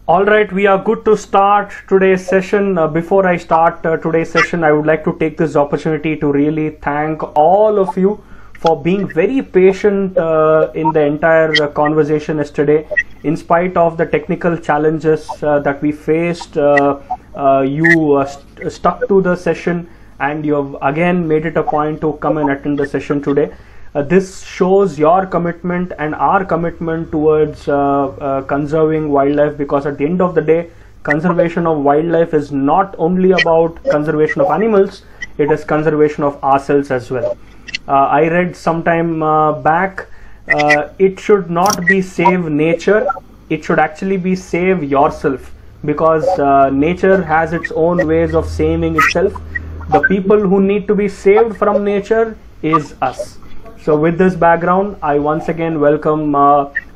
All right, we are good to start today's session. Before I start today's session, I would like to take this opportunity to really thank all of you for being very patient in the entire conversation yesterday. In spite of the technical challenges that we faced, you stuck to the session and you have again made it a point to come and attend the session today. This shows your commitment and our commitment towards conserving wildlife, because at the end of the day, conservation of wildlife is not only about conservation of animals, it is conservation of ourselves as well. I read sometime back, it should not be save nature, it should actually be save yourself, because nature has its own ways of saving itself. The people who need to be saved from nature is us. So with this background, I once again welcome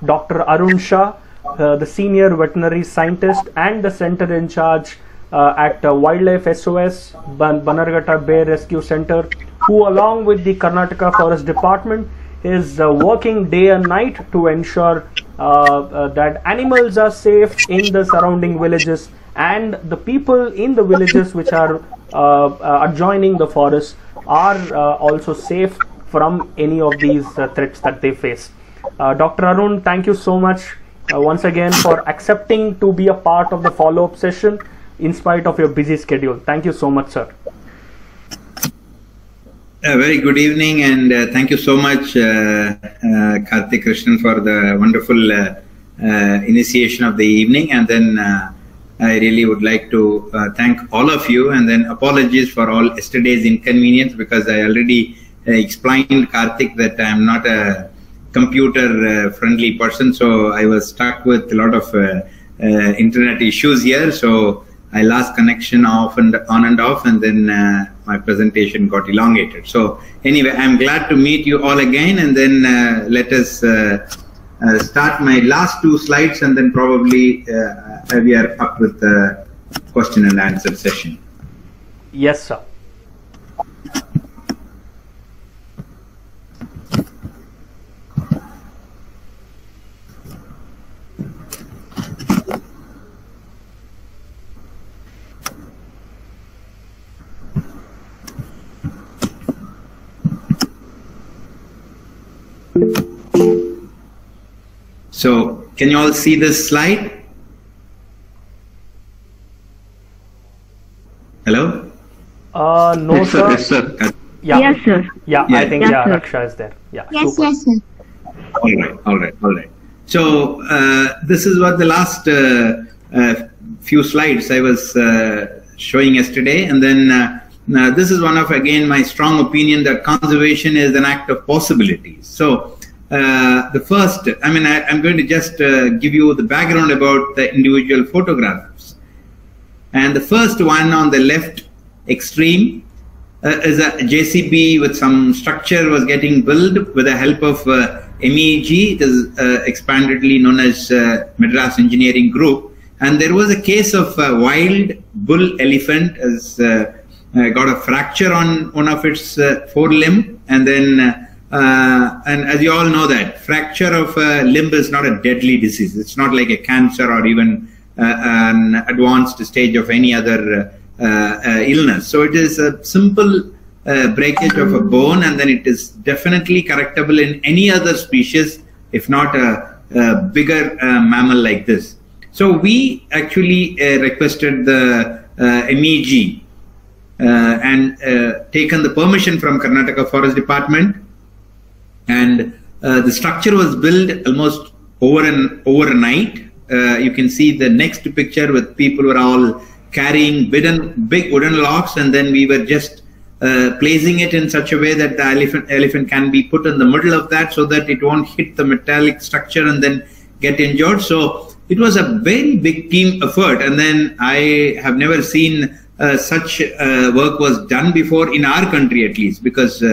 Dr. Arun Shah, the Senior Veterinary Scientist and the Center in charge at Wildlife SOS, Bannerghatta Bear Rescue Centre, who along with the Karnataka Forest Department is working day and night to ensure that animals are safe in the surrounding villages, and the people in the villages which are adjoining the forest are also safe from any of these threats that they face. Dr. Arun, thank you so much once again for accepting to be a part of the follow-up session in spite of your busy schedule. Thank you so much, sir. Very good evening, and thank you so much, Karthik Krishnan, for the wonderful initiation of the evening. And then I really would like to thank all of you, and then apologies for all yesterday's inconvenience, because I already explained, Karthik, that I am not a computer friendly person, so I was stuck with a lot of internet issues here, so I lost connection on and off, and then my presentation got elongated. So anyway, I'm glad to meet you all again, and then let us start my last two slides, and then probably we are up with the question and answer session. Yes, sir. So, can you all see this slide? Hello? No, yes, sir. Yes, sir. Yeah. Yes, sir. Yeah, Yeah. I think Yes, sir. Raksha is there. Yeah. Yes, Super. yes, sir. All right. So, this is what the last few slides I was showing yesterday, and then this is one of, again, my strong opinion that conservation is an act of possibilities. So, the first, I'm going to just give you the background about the individual photographs. And the first one on the left extreme is a JCB with some structure was getting built with the help of MEG, it is expandedly known as Madras Engineering Group. And there was a case of a wild bull elephant has got a fracture on one of its forelimb, and then and as you all know, that fracture of a limb is not a deadly disease. It's not like a cancer or even an advanced stage of any other illness. So it is a simple breakage of a bone, and then it is definitely correctable in any other species, if not a bigger mammal like this. So we actually requested the MEG and taken the permission from Karnataka Forest Department, and the structure was built almost overnight. You can see the next picture with people were all carrying big wooden logs, and then we were just placing it in such a way that the elephant can be put in the middle of that, so that it won't hit the metallic structure and then get injured. So it was a very big team effort, and then I have never seen such work was done before in our country, at least, because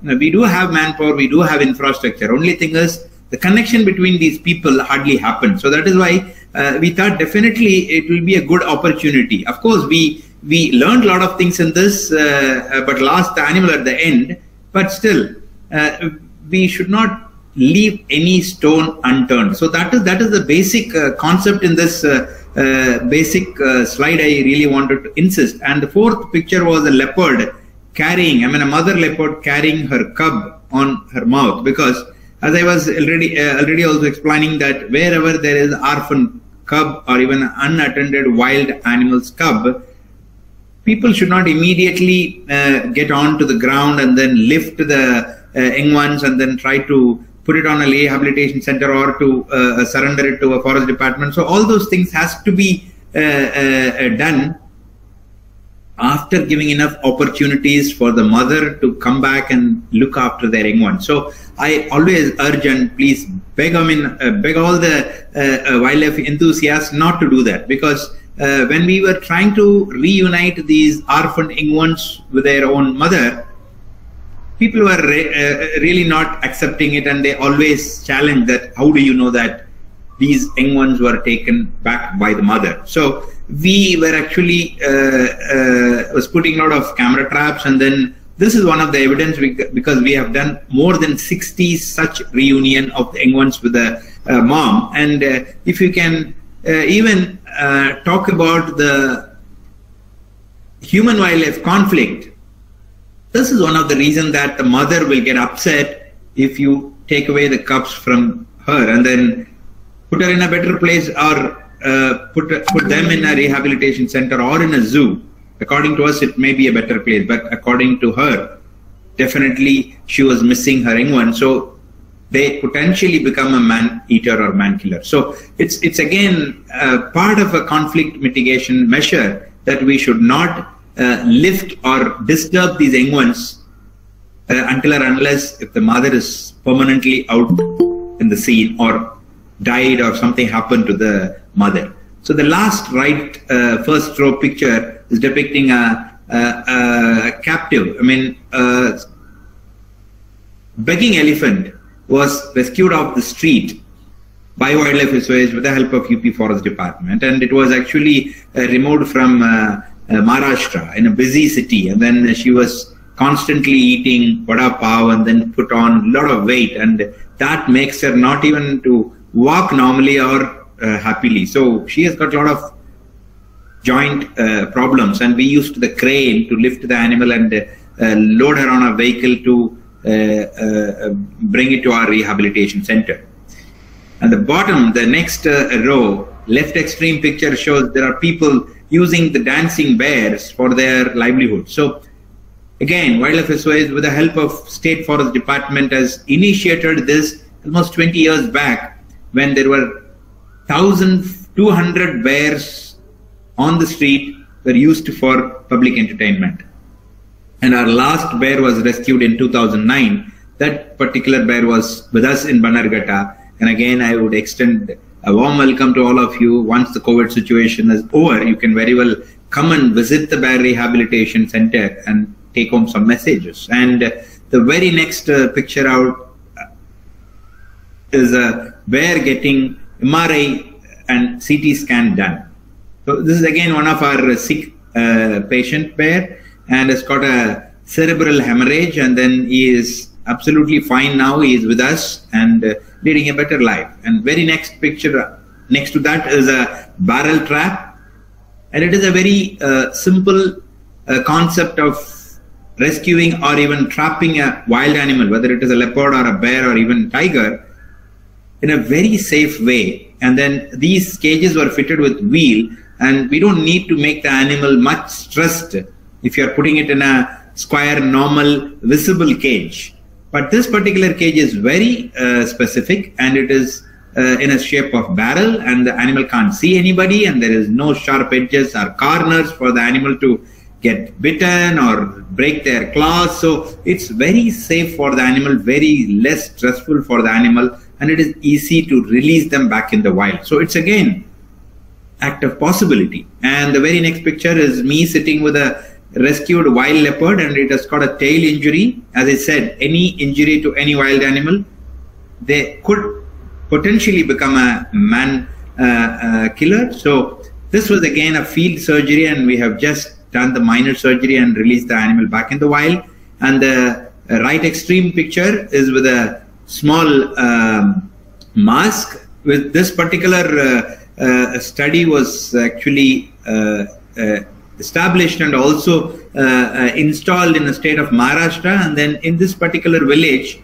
we do have manpower, we do have infrastructure. Only thing is the connection between these people hardly happened. So that is why we thought definitely it will be a good opportunity. Of course, we learned a lot of things in this, but lost the animal at the end. But still, we should not leave any stone unturned. So that is the basic concept in this basic slide I really wanted to insist. And the fourth picture was a leopard carrying, a mother leopard carrying her cub on her mouth, because as I was already also explaining that wherever there is orphan cub or even unattended wild animal's cub, people should not immediately get onto the ground and then lift the young ones and then try to put it on a rehabilitation center or to surrender it to a forest department. So all those things has to be done after giving enough opportunities for the mother to come back and look after their young ones. So I always urge and please beg, beg all the wildlife enthusiasts not to do that, because when we were trying to reunite these orphaned young ones with their own mother, people were really not accepting it, and they always challenge that, how do you know that these young ones were taken back by the mother? So we were actually was putting a lot of camera traps, and then this is one of the evidence because we have done more than 60 such reunion of the young ones with the mom. And if you can even talk about the human wildlife conflict, this is one of the reasons that the mother will get upset if you take away the cubs from her and then put her in a better place, or put them in a rehabilitation center or in a zoo. According to us, it may be a better place, but according to her, definitely she was missing her young one. So they potentially become a man-eater or man-killer. So it's again part of a conflict mitigation measure that we should not lift or disturb these young ones until or unless if the mother is permanently out in the scene or died or something happened to the mother. So the last first row picture is depicting a captive, begging elephant was rescued off the street by wildlife SOS with the help of UP Forest Department, and it was actually removed from Maharashtra in a busy city, and then she was constantly eating vada pav and then put on a lot of weight, and that makes her not even to walk normally or happily. So she has got a lot of joint problems, and we used the crane to lift the animal and load her on a vehicle to bring it to our rehabilitation center. And the bottom, the next row, left extreme picture shows there are people using the dancing bears for their livelihood. So again, Wildlife SOS with the help of State Forest Department has initiated this almost 20 years back, when there were 1,200 bears on the street were used for public entertainment. And our last bear was rescued in 2009. That particular bear was with us in Bannerghatta. And again, I would extend a warm welcome to all of you. Once the COVID situation is over, you can very well come and visit the Bear Rehabilitation Center and take home some messages. And the very next picture out is a bear getting MRI and CT scan done. So this is again one of our sick patient bear, and has got a cerebral hemorrhage, and then he is absolutely fine now. He is with us and leading a better life. And very next picture next to that is a barrel trap, and it is a very simple concept of rescuing or even trapping a wild animal, whether it is a leopard or a bear or even tiger, in a very safe way. And then these cages were fitted with wheel, and we don't need to make the animal much stressed if you are putting it in a square, normal, visible cage. But this particular cage is very specific, and it is in a shape of barrel, and the animal can't see anybody, and there is no sharp edges or corners for the animal to get bitten or break their claws. So it's very safe for the animal, very less stressful for the animal, and it is easy to release them back in the wild. So it's again act of possibility. And the very next picture is me sitting with a rescued wild leopard, and it has got a tail injury. As I said, any injury to any wild animal, they could potentially become a man killer. So this was again a field surgery, and we have just done the minor surgery and released the animal back in the wild. And the right extreme picture is with a small mask. With this particular a study was actually established and also installed in the state of Maharashtra. And then in this particular village,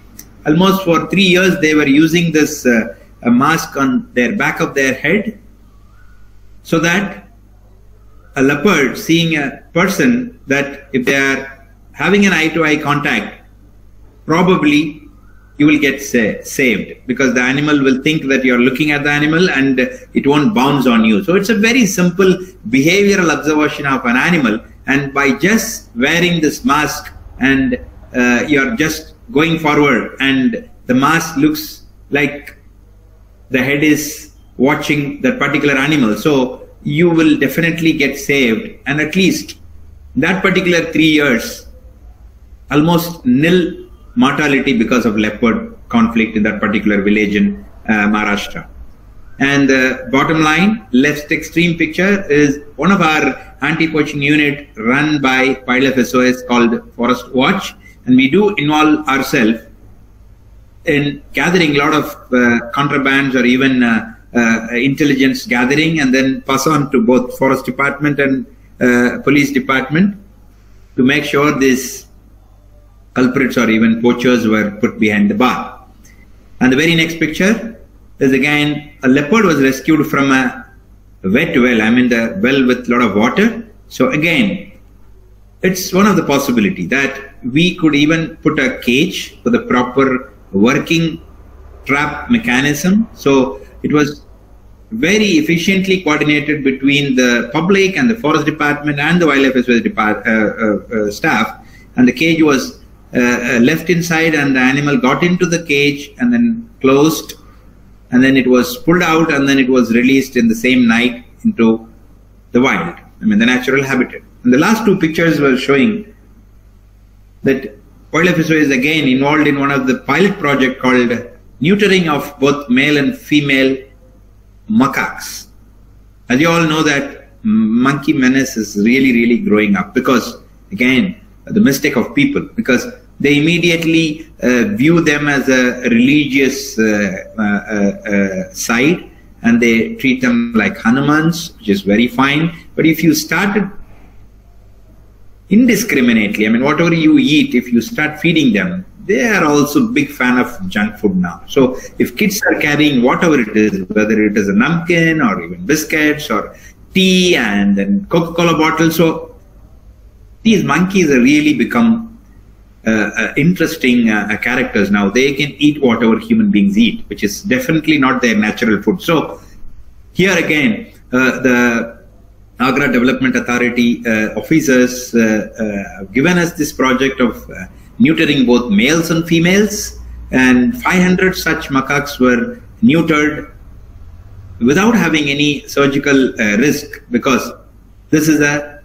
almost for 3 years, they were using this a mask on their back of their head, so that a leopard seeing a person, that if they are having an eye-to-eye contact, probably you will get saved, because the animal will think that you're looking at the animal and it won't bounce on you. So it's a very simple behavioral observation of an animal, and by just wearing this mask and you're just going forward and the mask looks like the head is watching that particular animal, so you will definitely get saved. And at least that particular 3 years, almost nil mortality because of leopard conflict in that particular village in Maharashtra. And the bottom line, left extreme picture, is one of our anti-poaching unit run by Wildlife SOS called Forest Watch, and we do involve ourselves in gathering a lot of contrabands or even intelligence gathering, and then pass on to both forest department and police department to make sure these culprits or even poachers were put behind the bar. And the very next picture is again a leopard was rescued from a wet well, I mean the well with a lot of water. So again, it's one of the possibility that we could even put a cage with a proper working trap mechanism. So it was very efficiently coordinated between the public and the forest department and the wildlife SOS staff, and the cage was left inside, and the animal got into the cage and then closed, and then it was pulled out, and then it was released in the same night into the wild, I mean the natural habitat. And the last two pictures were showing that Wildlife SOS is again involved in one of the pilot project called neutering of both male and female macaques. As you all know that monkey menace is really growing up, because again the mistake of people, because they immediately view them as a religious side, and they treat them like Hanumans, which is very fine. But if you started indiscriminately, I mean whatever you eat, if you start feeding them, they are also big fan of junk food now. So if kids are carrying whatever it is, whether it is a namkin or even biscuits or tea and then Coca-Cola bottles, so these monkeys have really become interesting characters now. They can eat whatever human beings eat, which is definitely not their natural food. So here again, the Agra Development Authority officers have given us this project of neutering both males and females, and 500 such macaques were neutered without having any surgical risk, because this is a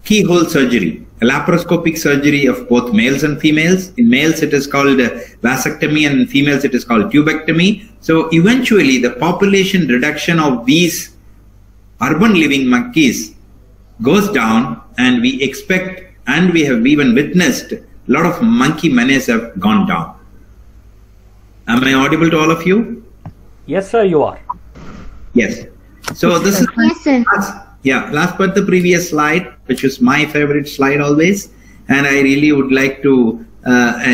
keyhole surgery, a laparoscopic surgery of both males and females. In males it is called vasectomy, and in females it is called tubectomy. So eventually the population reduction of these urban living monkeys goes down, and we expect, and we have even witnessed, a lot of monkey menace have gone down. Am I audible to all of you? Yes, sir, you are. Yes. So this is last but the previous slide, which is my favorite slide always, and I really would like to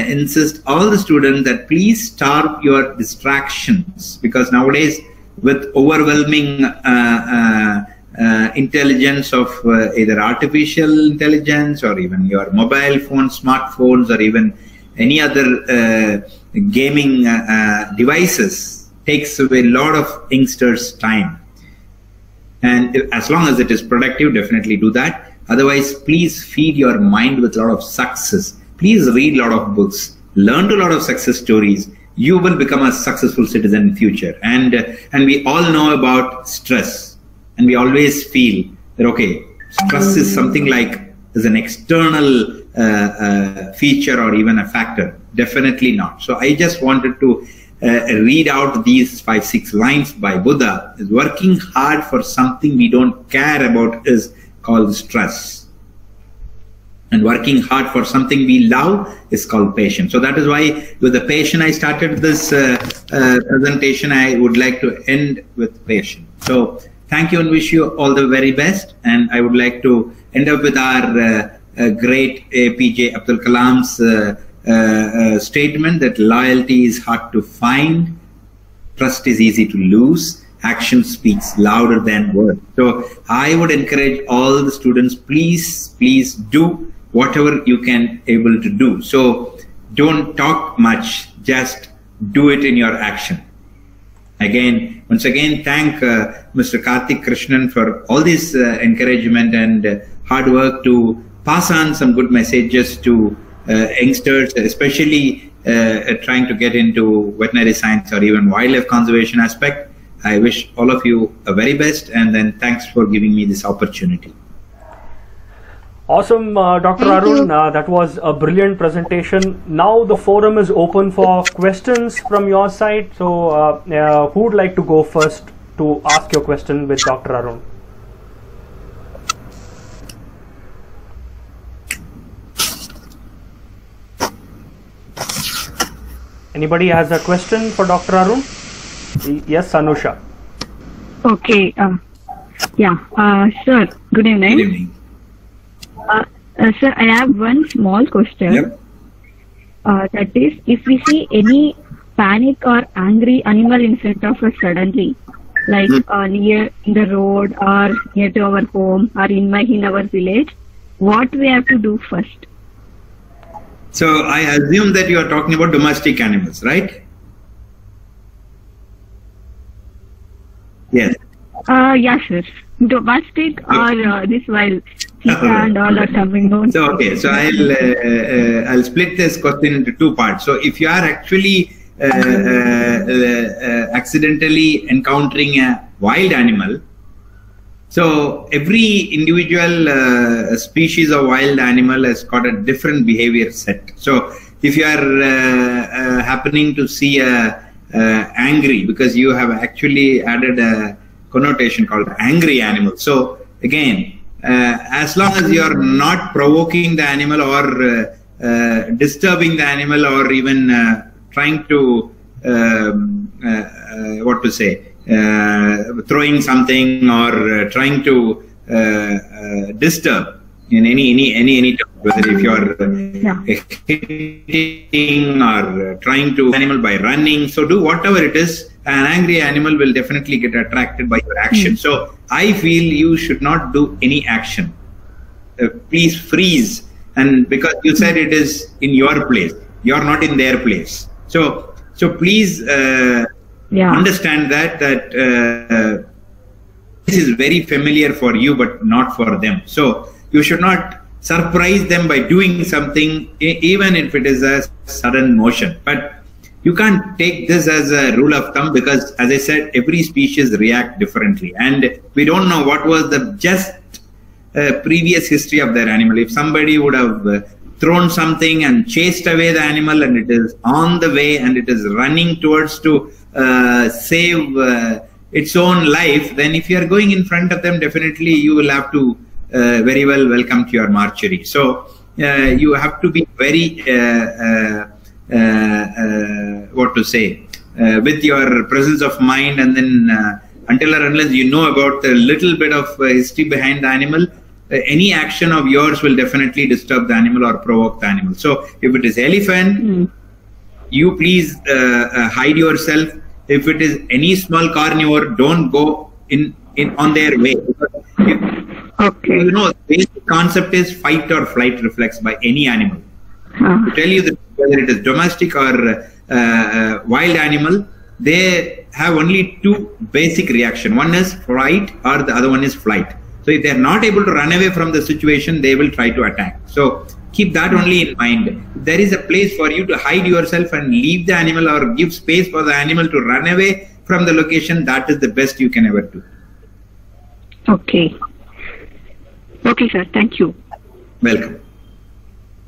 insist all the students that please starve your distractions, because nowadays with overwhelming intelligence of either artificial intelligence or even your mobile phones, smartphones, or even any other gaming devices, takes away a lot of youngsters' time. And as long as it is productive, definitely do that. Otherwise, please feed your mind with a lot of success. Please read a lot of books, learn a lot of success stories. You will become a successful citizen in future. And we all know about stress, and we always feel that okay, stress is something like is an external feature or even a factor. Definitely not. So I just wanted to read out these 5-6 lines by Buddha. Is working hard for something we don't care about is called stress. and working hard for something we love is called passion. So that is why with the passion I started this presentation. I would like to end with passion. So thank you and wish you all the very best. And I would like to end up with our great APJ Abdul Kalam's statement that loyalty is hard to find, trust is easy to lose, action speaks louder than words. So I would encourage all the students, please do whatever you can able to do. So don't talk much, just do it in your action. Once again, thank Mr. Karthik Krishnan for all this encouragement and hard work to pass on some good messages to youngsters, especially trying to get into veterinary science or even wildlife conservation aspect. I wish all of you a very best, and then thanks for giving me this opportunity. Awesome, Dr. Arun. That was a brilliant presentation. Now the forum is open for questions from your side. So who would like to go first to ask your question with Dr. Arun? Anybody has a question for Dr. Arun? Yes, Anusha. Okay. Sir, good evening. Good evening. Sir, I have one small question. Yep. That is, if we see any panic or angry animal in front of us suddenly, like near the road or near to our home or in our village, what we have to do first? So I assume that you are talking about domestic animals, right? Yes. Yes, sir. Domestic or this wild and all or something. So okay, so I'll split this question into two parts. So if you are actually accidentally encountering a wild animal, so every individual species of wild animal has got a different behavior set. So if you are happening to see a angry, because you have actually added a connotation called angry animal. So again, as long as you are not provoking the animal or disturbing the animal or even trying to throwing something or trying to disturb in any term, whether if you are hitting or trying to animal by running, so do whatever it is. An angry animal will definitely get attracted by your action. So I feel you should not do any action. Please freeze. And because you said it is in your place, you are not in their place. So please understand that this is very familiar for you, but not for them. So you should not surprise them by doing something, even if it is a sudden motion. But you can't take this as a rule of thumb, because as I said, every species react differently. And we don't know what was the just previous history of that animal. If somebody would have thrown something and chased away the animal and it is on the way and it is running towards to save its own life, then if you are going in front of them, definitely you will have to very well welcome to your mortuary. So you have to be very with your presence of mind, and then until or unless you know about the little bit of history behind the animal, any action of yours will definitely disturb the animal or provoke the animal. So if it is elephant, you please hide yourself. If it is any small carnivore, don't go in on their way. Okay. You know, the basic concept is fight or flight reflex by any animal. To tell you that whether it is domestic or wild animal, they have only two basic reactions. One is fight or the other one is flight. So if they are not able to run away from the situation, they will try to attack. So keep that only in mind. If there is a place for you to hide yourself and leave the animal or give space for the animal to run away from the location, that is the best you can ever do. Okay. Okay, sir. Thank you. Welcome.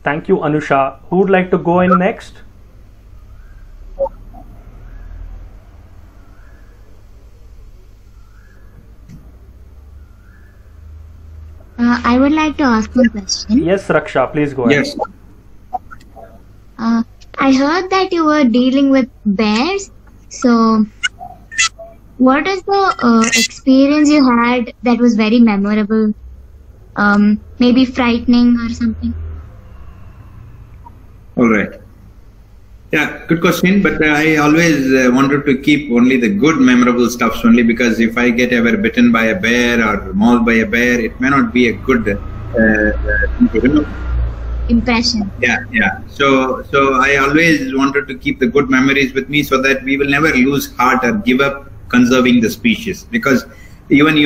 Thank you, Anusha. Who would like to go in next? I would like to ask one question. Yes, Raksha, please go ahead. Yes. I heard that you were dealing with bears. So, what is the experience you had that was very memorable? Maybe frightening or something? All right. Yeah, good question. But I always wanted to keep only the good, memorable stuffs only, because if I get ever bitten by a bear or mauled by a bear, it may not be a good Impression. Yeah. So I always wanted to keep the good memories with me, so that we will never lose heart or give up conserving the species. Because even,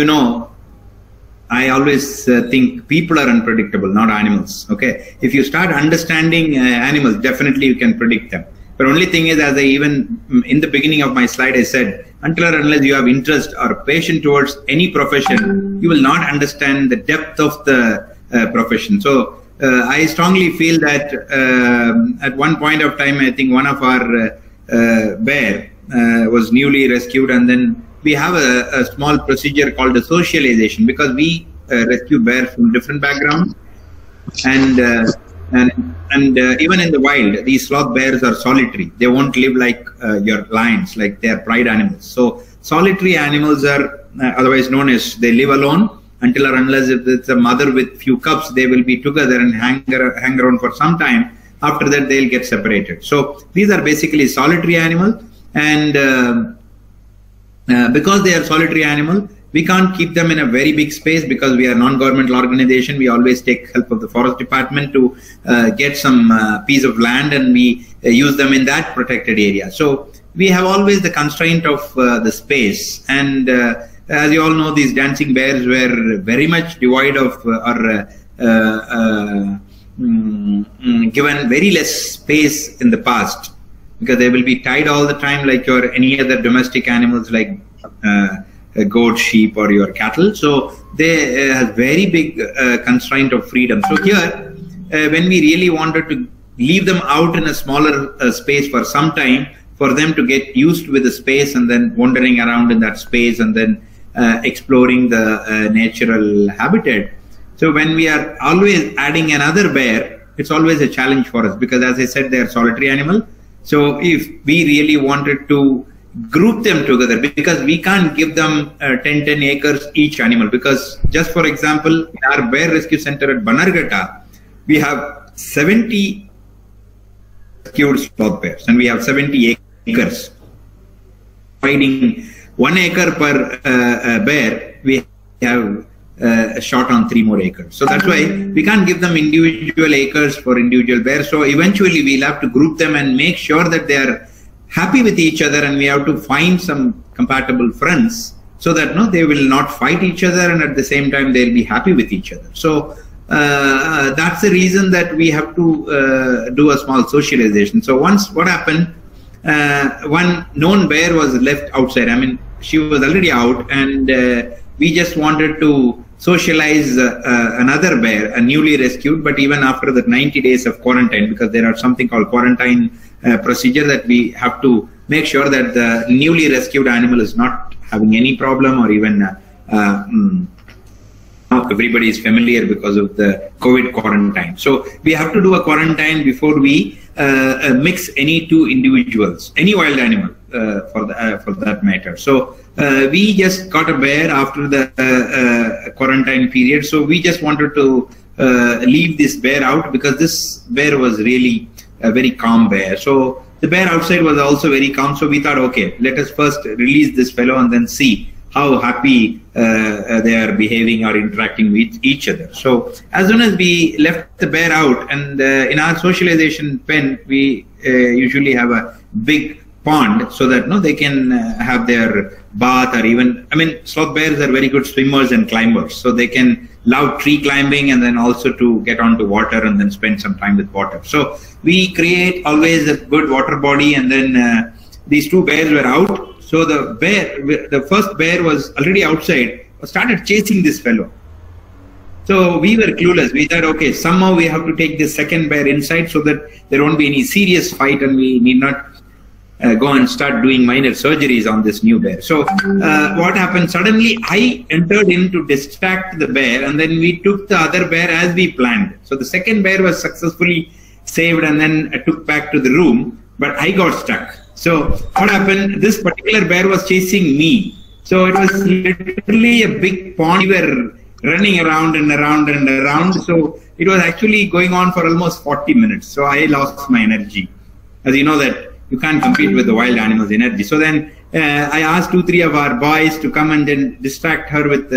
I always think people are unpredictable, not animals. Okay, if you start understanding animals, definitely you can predict them. But only thing is, as I even in the beginning of my slide, I said, until or unless you have interest or passion towards any profession, you will not understand the depth of the profession. So I strongly feel that at one point of time, I think one of our bear was newly rescued, and then we have a small procedure called the socialization, because we rescue bears from different backgrounds, and even in the wild, these sloth bears are solitary. They won't live like your lions, like they are pride animals. So solitary animals are otherwise known as they live alone, until or unless if it's a mother with few cubs, they will be together and hang around for some time. After that, they'll get separated. So these are basically solitary animals, and because they are solitary animal, we can't keep them in a very big space, because we are a non-governmental organization. We always take help of the forest department to get some piece of land, and we use them in that protected area. So we have always the constraint of the space, and as you all know, these dancing bears were very much devoid of given very less space in the past, because they will be tied all the time like your any other domestic animals, like a goat, sheep, or your cattle. So they have very big constraint of freedom. So here, when we really wanted to leave them out in a smaller space for some time, for them to get used with the space, and then wandering around in that space, and then exploring the natural habitat. So when we are always adding another bear, it's always a challenge for us, because as I said, they are solitary animal. So if we really wanted to group them together, because we can't give them 10 acres each animal, because just for example, in our bear rescue center at Bannerghatta, we have 70 rescued sloth bears, and we have 70 acres. Providing 1 acre per bear, we have a shot on 3 more acres. So that's why we can't give them individual acres for individual bears. So eventually we'll have to group them and make sure that they are happy with each other, and we have to find some compatible friends, so that they will not fight each other, and at the same time they'll be happy with each other. So that's the reason that we have to do a small socialization. So once what happened, one known bear was left outside. I mean, she was already out, and we just wanted to socialize another bear, a newly rescued, but even after the 90 days of quarantine, because there are something called quarantine procedure that we have to make sure that the newly rescued animal is not having any problem, or even everybody is familiar because of the COVID quarantine. So we have to do a quarantine before we mix any two individuals, any wild animal for that matter. So we just got a bear after the quarantine period. So we just wanted to leave this bear out, because this bear was really a very calm bear. So the bear outside was also very calm. So we thought, okay, let us first release this fellow and then see how happy they are behaving or interacting with each other. So as soon as we left the bear out, and in our socialization pen, we usually have a big pond, so that they can have their bath, or even, I mean, sloth bears are very good swimmers and climbers, so they can love tree climbing, and then also to get onto water and then spend some time with water. So we create always a good water body, and then these two bears were out. So the first bear was already outside, started chasing this fellow. So we were clueless. We thought, okay, somehow we have to take this second bear inside, so that there won't be any serious fight, and we need not go and start doing minor surgeries on this new bear. So what happened? Suddenly I entered in to distract the bear, and then we took the other bear as we planned. So the second bear was successfully saved and then took back to the room, but I got stuck. So what happened? This particular bear was chasing me. So it was literally a big pond. We were running around and around and around. So it was actually going on for almost 40 minutes. So I lost my energy. As you know that you can't compete with the wild animals' energy. So then I asked 2-3 of our boys to come and then distract her with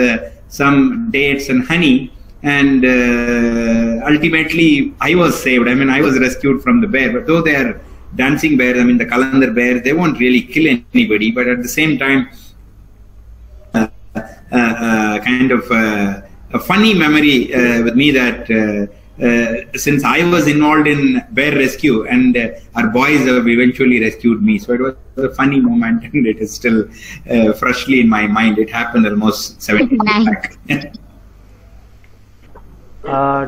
some dates and honey. And ultimately I was saved. I mean, I was rescued from the bear. But though they are dancing bears, I mean the Kalandar bears, they won't really kill anybody. But at the same time, kind of a funny memory with me that since I was involved in bear rescue, and our boys have eventually rescued me. So it was a funny moment, and it is still freshly in my mind. It happened almost 7 years back.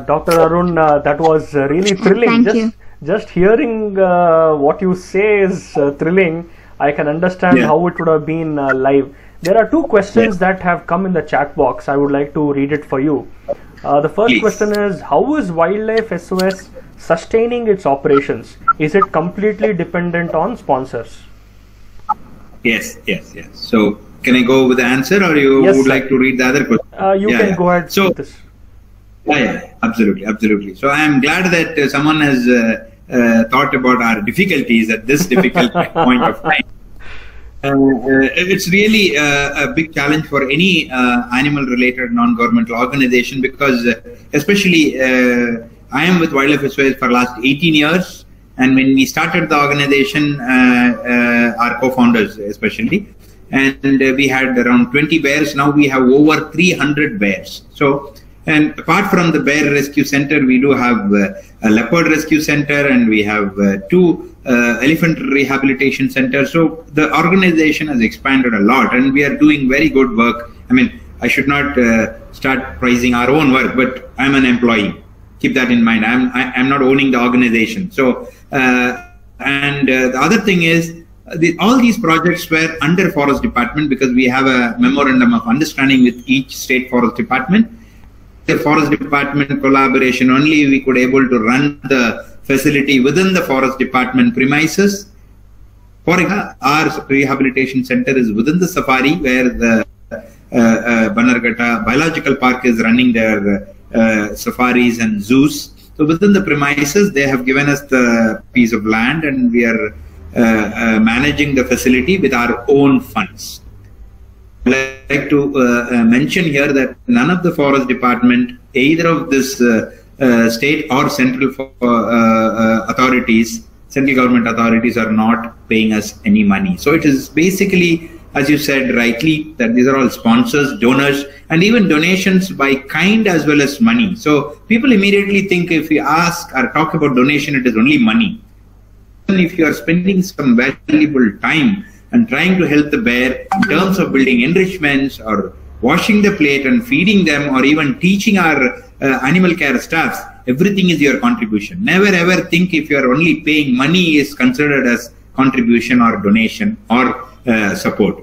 Dr. Arun, that was really thrilling. Thank you. Just hearing what you say is thrilling. I can understand how it would have been live. There are 2 questions that have come in the chat box. I would like to read it for you. The first question is, how is Wildlife SOS sustaining its operations? Is it completely dependent on sponsors? Yes. So can I go with the answer, or you would like to read the other question? You can go ahead with this. Yeah, absolutely. So I am glad that someone has thought about our difficulties at this difficult point of time. It's really a big challenge for any animal-related non-governmental organization, because especially I am with Wildlife SOS for last 18 years, and when we started the organization, our co-founders especially, and we had around 20 bears. Now we have over 300 bears. So, and apart from the Bear Rescue Center, we do have a Leopard Rescue Center, and we have 2 Elephant Rehabilitation Centers. So the organization has expanded a lot, and we are doing very good work. I mean, I should not start praising our own work, but I'm an employee. Keep that in mind. I'm not owning the organization. So, and the other thing is, all these projects were under Forest Department, because we have a memorandum of understanding with each state forest department. The Forest Department collaboration only, we could able to run the facility within the Forest Department premises. For our rehabilitation center is within the safari, where the Bannerghatta Biological Park is running their safaris and zoos. So within the premises, they have given us the piece of land, and we are managing the facility with our own funds. I'd like to mention here that none of the Forest Department, either of this state or central authorities, central government authorities, are not paying us any money. So it is basically, as you said rightly, that these are all sponsors, donors, and even donations by kind as well as money. So people immediately think if we ask or talk about donation, it is only money. And if you are spending some valuable time and trying to help the bear in terms of building enrichments or washing the plate and feeding them, or even teaching our animal care staffs, everything is your contribution. Never ever think if you are only paying money is considered as contribution or donation or support.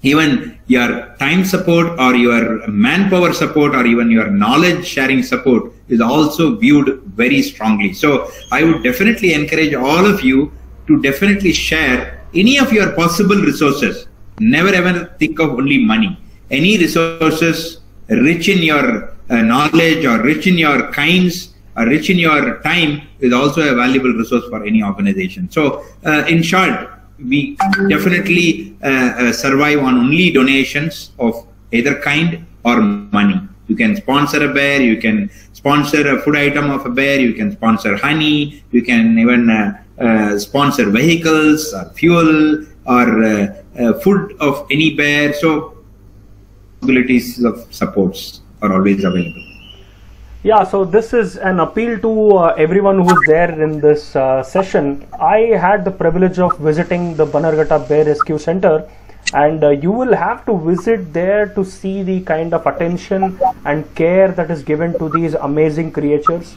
Even your time support or your manpower support or even your knowledge sharing support is also viewed very strongly. So I would definitely encourage all of you to definitely share any of your possible resources. Never ever think of only money. Any resources rich in your knowledge or rich in your kinds or rich in your time is also a valuable resource for any organization. So in short, we definitely survive on only donations of either kind or money. You can sponsor a bear, you can sponsor a food item of a bear, you can sponsor honey, you can even sponsor vehicles or fuel or food of any bear. So possibilities of supports are always available. Yeah, so this is an appeal to everyone who is there in this session. I had the privilege of visiting the Bannerghatta Bear Rescue Centre, and you will have to visit there to see the kind of attention and care that is given to these amazing creatures,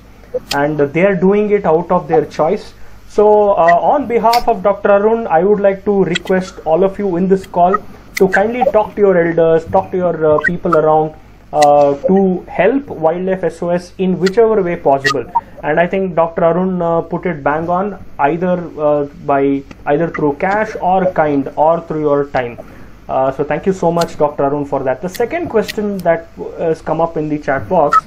and they are doing it out of their choice. So on behalf of Dr. Arun, I would like to request all of you in this call to kindly talk to your elders, talk to your people around to help Wildlife SOS in whichever way possible. And I think Dr. Arun put it bang on, either through cash or kind or through your time. So thank you so much, Dr. Arun, for that. The second question that has come up in the chat box,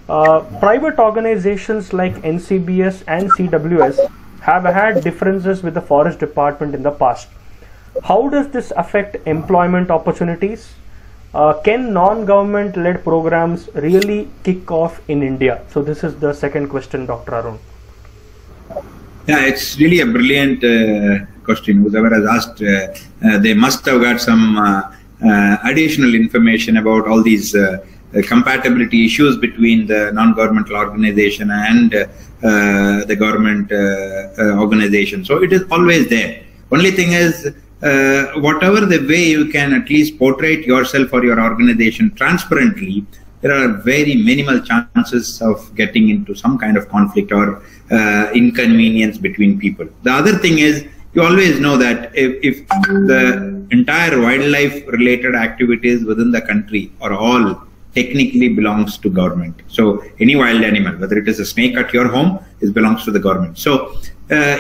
private organizations like NCBS and CWS have had differences with the Forest Department in the past. How does this affect employment opportunities? Can non-government led programs really kick off in India? So this is the second question, Dr. Arun. Yeah, it's really a brilliant question. Whoever has asked, they must have got some additional information about all these compatibility issues between the non-governmental organization and the government organization. So it is always there. Only thing is, whatever the way you can at least portray yourself or your organization transparently, there are very minimal chances of getting into some kind of conflict or inconvenience between people. The other thing is, you always know that if the entire wildlife related activities within the country are all technically belongs to government. So any wild animal, whether it is a snake at your home, it belongs to the government. So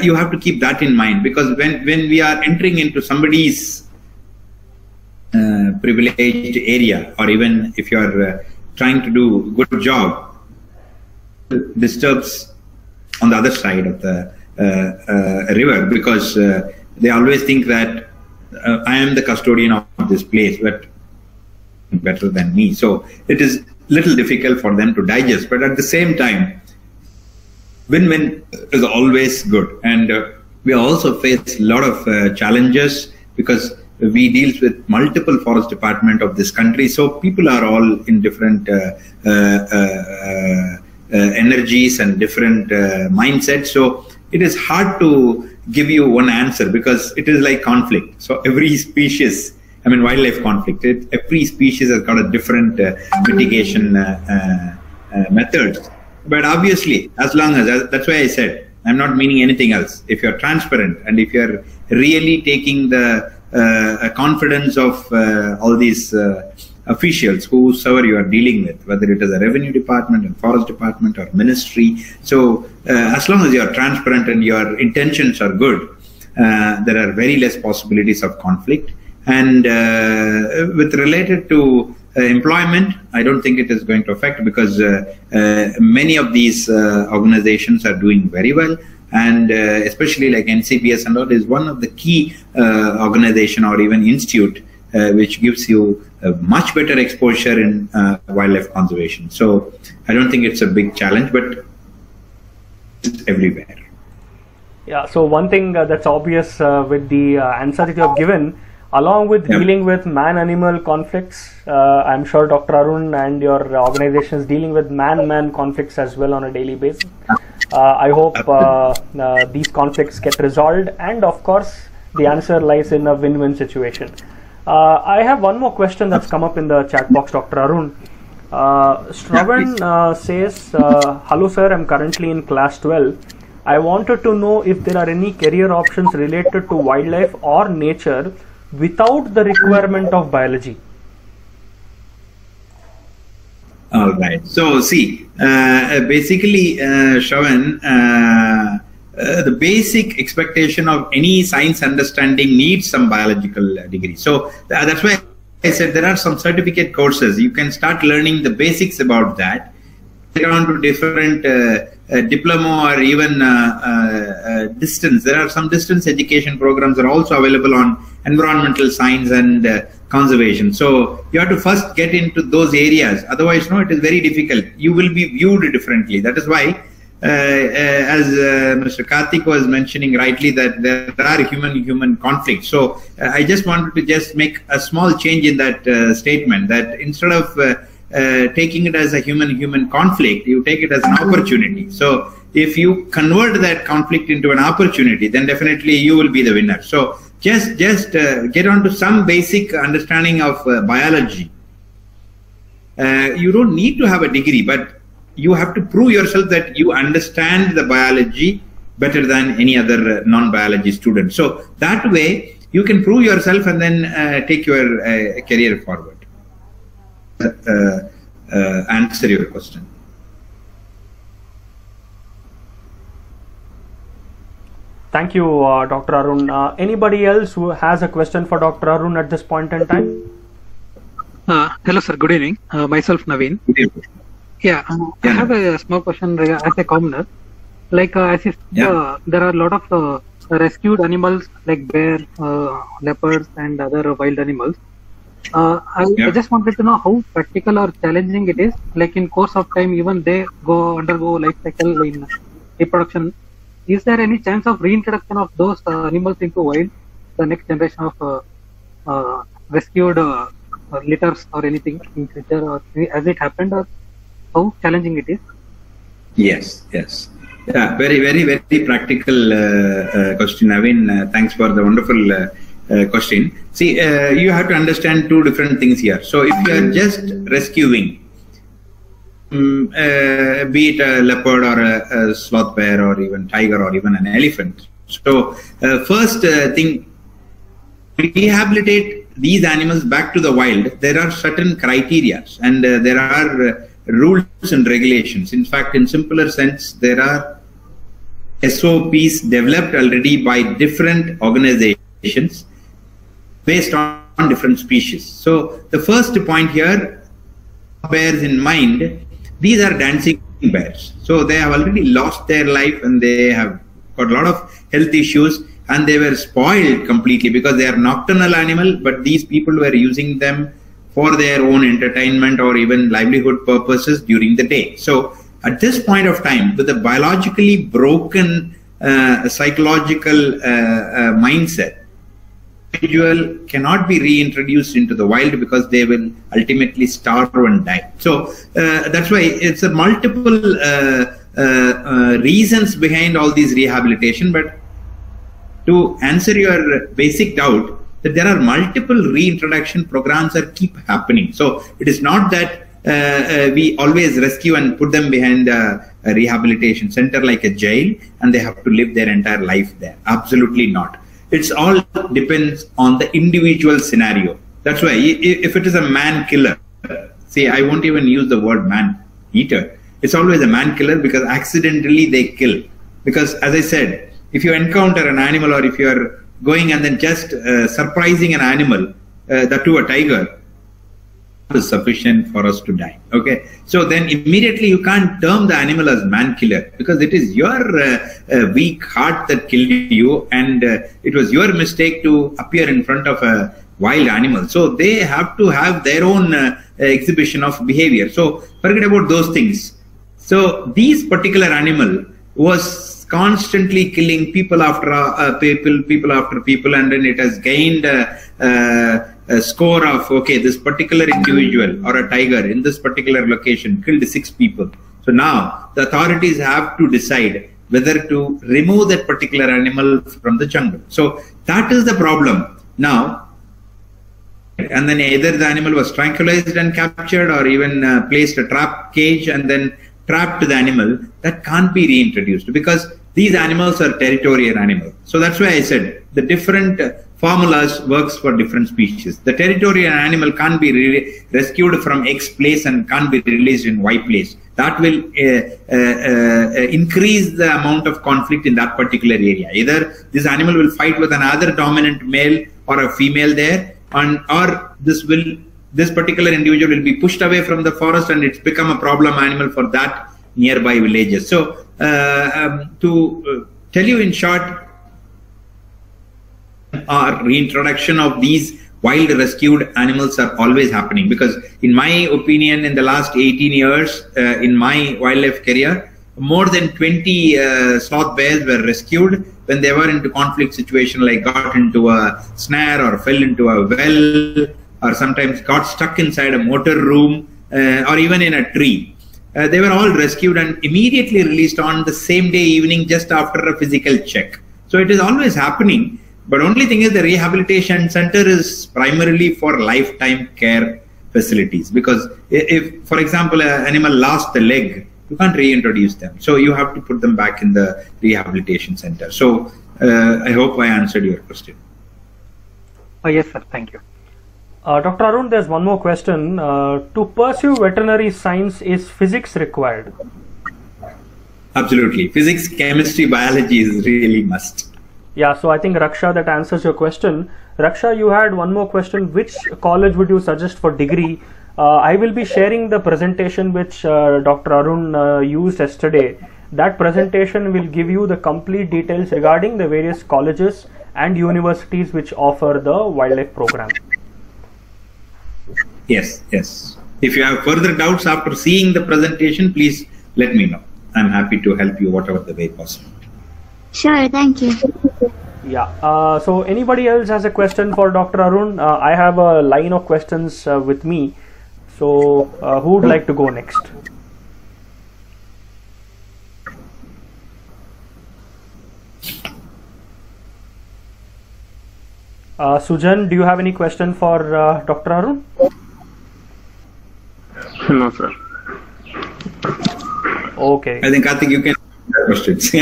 you have to keep that in mind, because when we are entering into somebody's privileged area, or even if you are trying to do a good job, disturbs on the other side of the river, because they always think that I am the custodian of this place, but better than me. So it is little difficult for them to digest, but at the same time, win-win is always good. And we also face a lot of challenges, because we deal with multiple forest department of this country. So people are all in different energies and different mindsets. So it is hard to give you one answer, because it is like conflict. So every species, I mean wildlife conflict, every species has got a different mitigation methods. But obviously, as long as, that's why I said, I'm not meaning anything else. If you're transparent and if you're really taking the confidence of all these officials, whosoever you are dealing with, whether it is a revenue department and forest department or ministry. So as long as you are transparent and your intentions are good, there are very less possibilities of conflict. And with related to employment, I don't think it is going to affect, because many of these organizations are doing very well. And especially like NCBS and all is one of the key organization or even institute which gives you a much better exposure in wildlife conservation. So I don't think it's a big challenge, but it's everywhere. Yeah, so one thing that's obvious with the answer that you have given, along with dealing with man-animal conflicts, I'm sure Dr. Arun and your organization is dealing with man-man conflicts as well on a daily basis. I hope these conflicts get resolved, and of course the answer lies in a win-win situation. I have one more question that's come up in the chat box, Dr. Arun. Shravan says, hello sir, I'm currently in class 12. I wanted to know if there are any career options related to wildlife or nature without the requirement of biology. All right. So see, basically, Shravan, the basic expectation of any science understanding needs some biological degree. So that's why I said there are some certificate courses. You can start learning the basics about that. Get on to different diploma or even distance. There are some distance education programs that are also available on environmental science and conservation. So you have to first get into those areas. Otherwise, no, it is very difficult. You will be viewed differently. That is why, as Mr. Karthik was mentioning rightly, that there are human-human conflicts. So I just wanted to just make a small change in that statement, that instead of taking it as a human-human conflict, you take it as an opportunity. So if you convert that conflict into an opportunity, then definitely you will be the winner. So just get on to some basic understanding of biology. You don't need to have a degree, but you have to prove yourself that you understand the biology better than any other non-biology student. So that way you can prove yourself and then take your career forward. Answer your question. Thank you, Dr. Arun. Anybody else who has a question for Dr. Arun at this point in time? Hello, sir. Good evening. Myself, Naveen. Good evening. Yeah, I have a small question as a commoner. Like, as if there are a lot of rescued animals like bear, leopards, and other wild animals. I just wanted to know how practical or challenging it is. Like, in course of time, even they undergo life cycle in reproduction. Is there any chance of reintroduction of those animals into wild, the next generation of rescued litters or anything in future, or has it happened, or how challenging it is? Yes. Yeah, very, very, very practical question, Naveen. Thanks for the wonderful question. See, you have to understand two different things here. So if you are just rescuing, be it a leopard or a sloth bear or even tiger or even an elephant. So first thing, rehabilitate these animals back to the wild. There are certain criteria and there are rules and regulations. In fact, in simpler sense, there are SOPs developed already by different organizations based on different species. So the first point here bears in mind, these are dancing bears. So they have already lost their life and they have got a lot of health issues and they were spoiled completely because they are nocturnal animal, but these people were using them for their own entertainment or even livelihood purposes during the day. So at this point of time, with a biologically broken psychological mindset, individual cannot be reintroduced into the wild because they will ultimately starve and die. So that's why it's a multiple reasons behind all these rehabilitation. But to answer your basic doubt, that there are multiple reintroduction programs that keep happening. So it is not that we always rescue and put them behind a rehabilitation center like a jail and they have to live their entire life there. Absolutely not. It's all depends on the individual scenario. That's why if it is a man killer, see, I won't even use the word man eater. It's always a man killer because accidentally they kill. Because as I said, if you encounter an animal or if you are going and then just surprising an animal, that too a tiger, is sufficient for us to die. Okay, so then immediately you can't term the animal as man killer because it is your weak heart that killed you and it was your mistake to appear in front of a wild animal. So they have to have their own exhibition of behavior. So forget about those things. So these particular animal was constantly killing people after people, and then it has gained a score of, okay, this particular individual or a tiger in this particular location killed 6 people. So now the authorities have to decide whether to remove that particular animal from the jungle. So that is the problem now. And then either the animal was tranquilized and captured or even placed a trap cage and then trapped the animal, that can't be reintroduced because these animals are territorial animals. So that's why I said the different formulas works for different species. The territorial animal can't be rescued from X place and can't be released in Y place. That will increase the amount of conflict in that particular area. Either this animal will fight with another dominant male or a female there, or this particular individual will be pushed away from the forest and it's become a problem animal for that nearby villages. So to tell you in short, our reintroduction of these wild rescued animals are always happening because in my opinion, in the last 18 years in my wildlife career, more than 20 sloth bears were rescued when they were into conflict situation, like got into a snare or fell into a well or sometimes got stuck inside a motor room or even in a tree. They were all rescued and immediately released on the same day evening just after a physical check. So it is always happening. But only thing is the rehabilitation center is primarily for lifetime care facilities. Because if, for example, an animal lost the leg you can't reintroduce them. So you have to put them back in the rehabilitation center. So I hope I answered your question. Yes, sir. Thank you. Dr. Arun, there's one more question. To pursue veterinary science, is physics required? Absolutely. Physics, chemistry, biology is really must. Yeah, so I think Raksha, that answers your question. Raksha, you had one more question. Which college would you suggest for degree? I will be sharing the presentation which Dr. Arun used yesterday. That presentation will give you the complete details regarding the various colleges and universities which offer the wildlife program. Yes, yes. If you have further doubts after seeing the presentation, please let me know. I'm happy to help you whatever the way possible. Sure, thank you. Yeah, so anybody else has a question for Dr. Arun? I have a line of questions with me. So who would like to go next? Sujan, do you have any question for Dr. Arun? No, sir. Okay. I think Karthik, you can ask questions.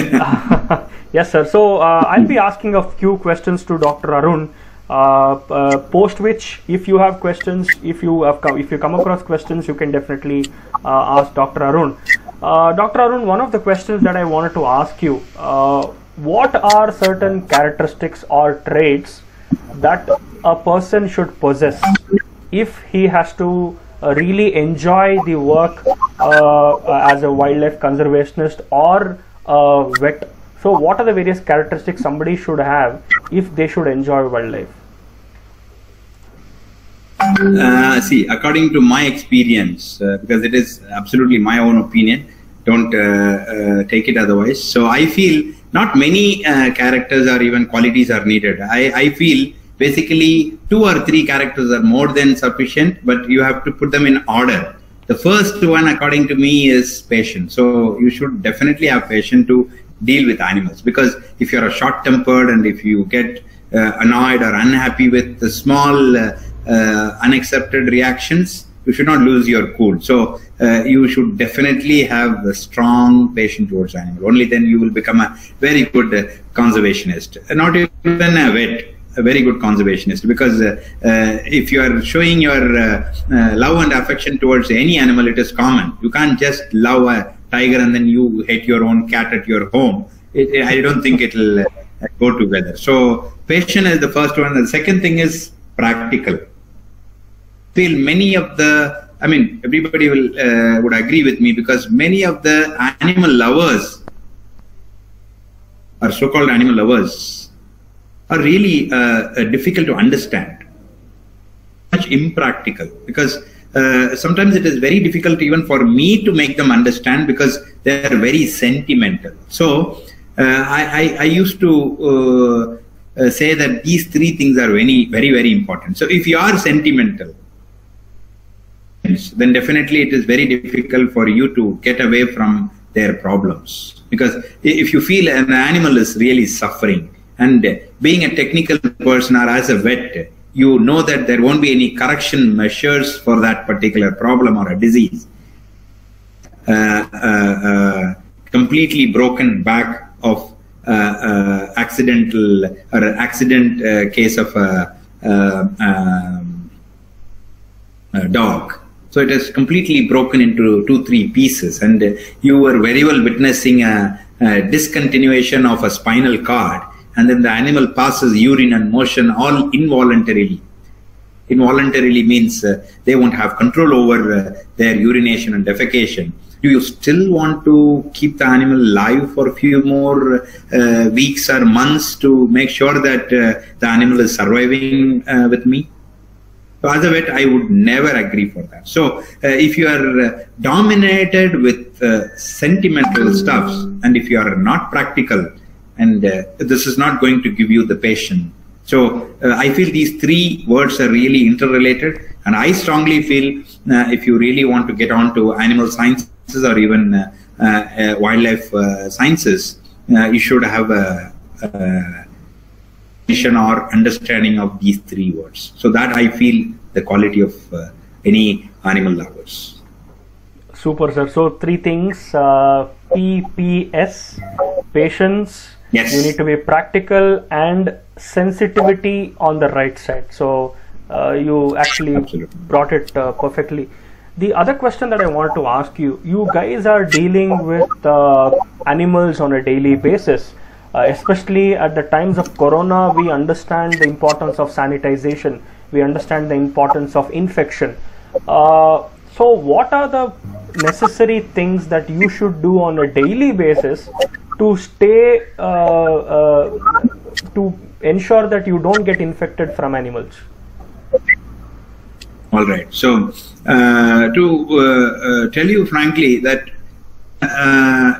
Yes, sir. So I'll be asking a few questions to Dr. Arun. Post which, if you have questions, if you come across questions, you can definitely ask Dr. Arun. Dr. Arun, one of the questions that I wanted to ask you: what are certain characteristics or traits that a person should possess if he has to really enjoy the work as a wildlife conservationist or a vet? So what are the various characteristics somebody should have if they should enjoy wildlife? See, according to my experience, because it is absolutely my own opinion, don't take it otherwise. So I feel not many characters or even qualities are needed. I feel basically 2 or 3 characters are more than sufficient, but you have to put them in order. The first one, according to me, is patience. So you should definitely have patience to deal with animals, because if you're a short-tempered and if you get annoyed or unhappy with the small unaccepted reactions, you should not lose your cool. So you should definitely have a strong patience towards animals. Only then you will become a very good conservationist, not even a vet, a very good conservationist, because if you are showing your love and affection towards any animal, it is common. You can't just love a tiger and then you hate your own cat at your home. I don't think it will go together. So patience is the first one. The second thing is practical. Feel many of the, I mean, everybody will would agree with me, because many of the animal lovers or so-called animal lovers are really difficult to understand, much impractical, because sometimes it is very difficult even for me to make them understand, because they are very sentimental. So I used to say that these 3 things are very important. So if you are sentimental, then definitely it is very difficult for you to get away from their problems, because if you feel an animal is really suffering, and being a technical person or as a vet, you know that there won't be any correction measures for that particular problem or a disease. Completely broken back of accidental or accident case of a dog. So it is completely broken into 2-3 pieces, and you were very well witnessing a discontinuation of a spinal cord, and then the animal passes urine and motion all involuntarily. Involuntarily means they won't have control over their urination and defecation. Do you still want to keep the animal alive for a few more weeks or months to make sure that the animal is surviving with me? So as a vet, I would never agree for that. So if you are dominated with sentimental stuffs, and if you are not practical, and this is not going to give you the patience. So I feel these 3 words are really interrelated, and I strongly feel if you really want to get on to animal sciences or even wildlife sciences, you should have a vision or understanding of these 3 words. So that I feel the quality of any animal lovers. Super, sir. So 3 things, PPS, patience, Yes. you need to be practical, and sensitivity on the right side. So you actually Absolutely. brought it perfectly. The other question that I want to ask you, you guys are dealing with animals on a daily basis. Especially at the times of Corona, we understand the importance of sanitization. We understand the importance of infection. So what are the necessary things that you should do on a daily basis to stay, to ensure that you don't get infected from animals? All right. So to tell you frankly that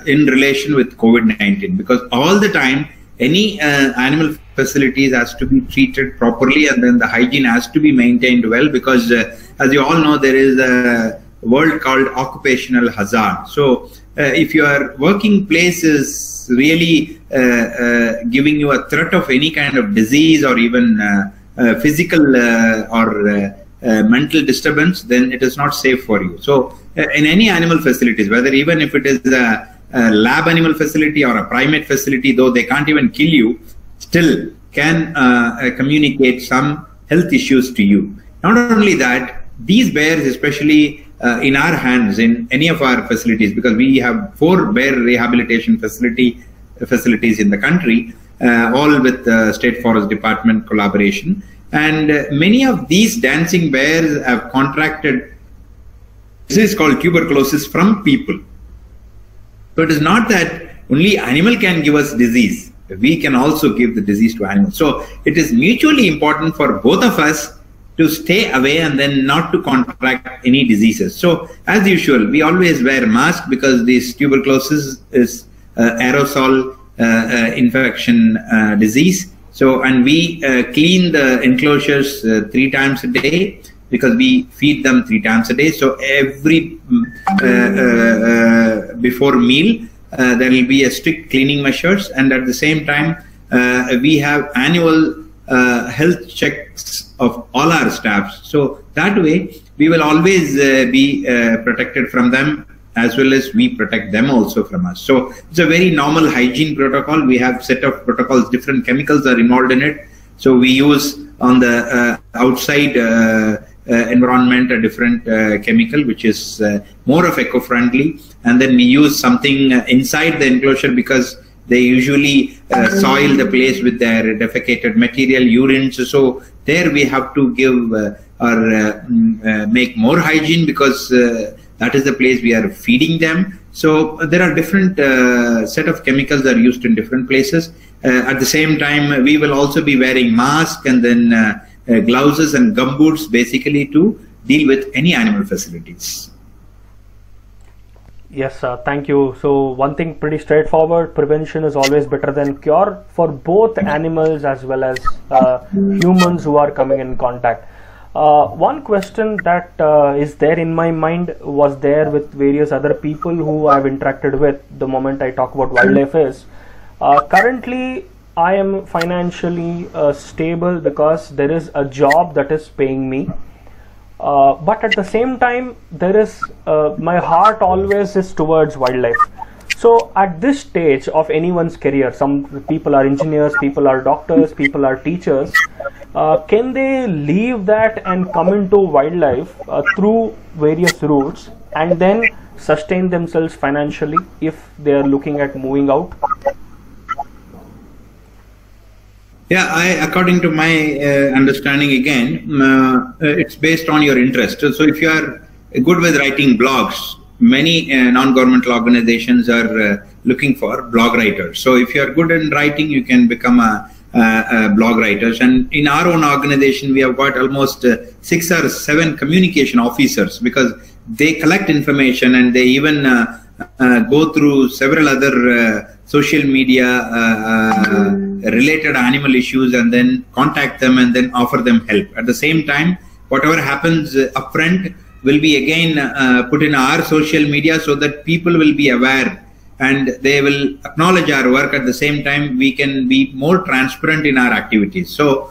in relation with COVID-19, because all the time any animal facilities has to be treated properly, and then the hygiene has to be maintained well, because as you all know, there is a word called occupational hazard. So if your working place is really giving you a threat of any kind of disease or even physical or mental disturbance, then it is not safe for you. So in any animal facilities, whether even if it is a lab animal facility or a primate facility, though they can't even kill you, still can communicate some health issues to you. Not only that, these bears, especially in our hands in any of our facilities, because we have 4 bear rehabilitation facilities in the country, all with the State Forest Department collaboration. And many of these dancing bears have contracted disease called tuberculosis from people. So it is not that only animal can give us disease. We can also give the disease to animals. So it is mutually important for both of us to stay away and then not to contract any diseases. So as usual, we always wear masks, because this tuberculosis is aerosol infection disease. So, and we clean the enclosures 3 times a day, because we feed them 3 times a day. So every before meal, there will be a strict cleaning measures, and at the same time, we have annual health checks of all our staffs. So that way, we will always be protected from them, as well as we protect them also from us. So it's a very normal hygiene protocol. We have set of protocols, different chemicals are involved in it. So we use on the outside environment a different chemical, which is more of eco-friendly. And then we use something inside the enclosure, because they usually soil the place with their defecated material, urines. So there we have to give or make more hygiene, because that is the place we are feeding them. So there are different set of chemicals that are used in different places. At the same time, we will also be wearing masks and then gloves and gumboots, basically to deal with any animal facilities. Yes, thank you. So one thing pretty straightforward, prevention is always better than cure for both animals as well as humans who are coming in contact. One question that is there in my mind, was there with various other people who I've interacted with the moment I talk about wildlife, is currently I am financially stable because there is a job that is paying me. But at the same time, there is my heart always is towards wildlife. So at this stage of anyone's career, some people are engineers, people are doctors, people are teachers. Can they leave that and come into wildlife through various routes and then sustain themselves financially if they are looking at moving out? Yeah, according to my understanding, again, it's based on your interest. So if you are good with writing blogs, many non-governmental organizations are looking for blog writers. So if you are good in writing, you can become a blog writers. And in our own organization, we have got almost 6 or 7 communication officers, because they collect information and they even go through several other social media related animal issues and then contact them and then offer them help. At the same time, whatever happens upfront will be again put in our social media, so that people will be aware and they will acknowledge our work. At the same time, we can be more transparent in our activities. So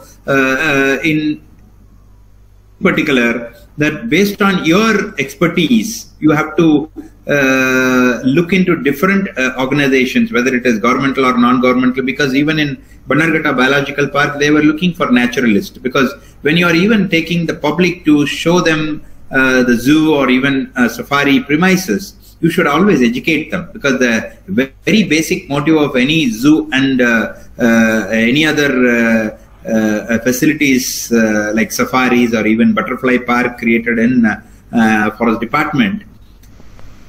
in particular, that based on your expertise, you have to look into different organizations, whether it is governmental or non-governmental, because even in Bannerghatta Biological Park, they were looking for naturalists, because when you are even taking the public to show them the zoo or even safari premises, you should always educate them, because the very basic motive of any zoo and any other facilities like safaris or even butterfly park created in forest department,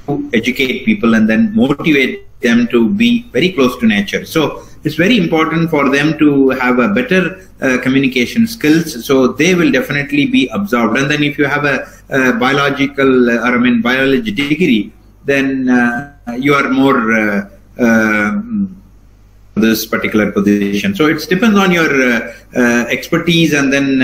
to educate people and then motivate them to be very close to nature. So it's very important for them to have a better communication skills, so they will definitely be absorbed. And then if you have a biological biology degree, then you are more this particular position. So it depends on your expertise, and then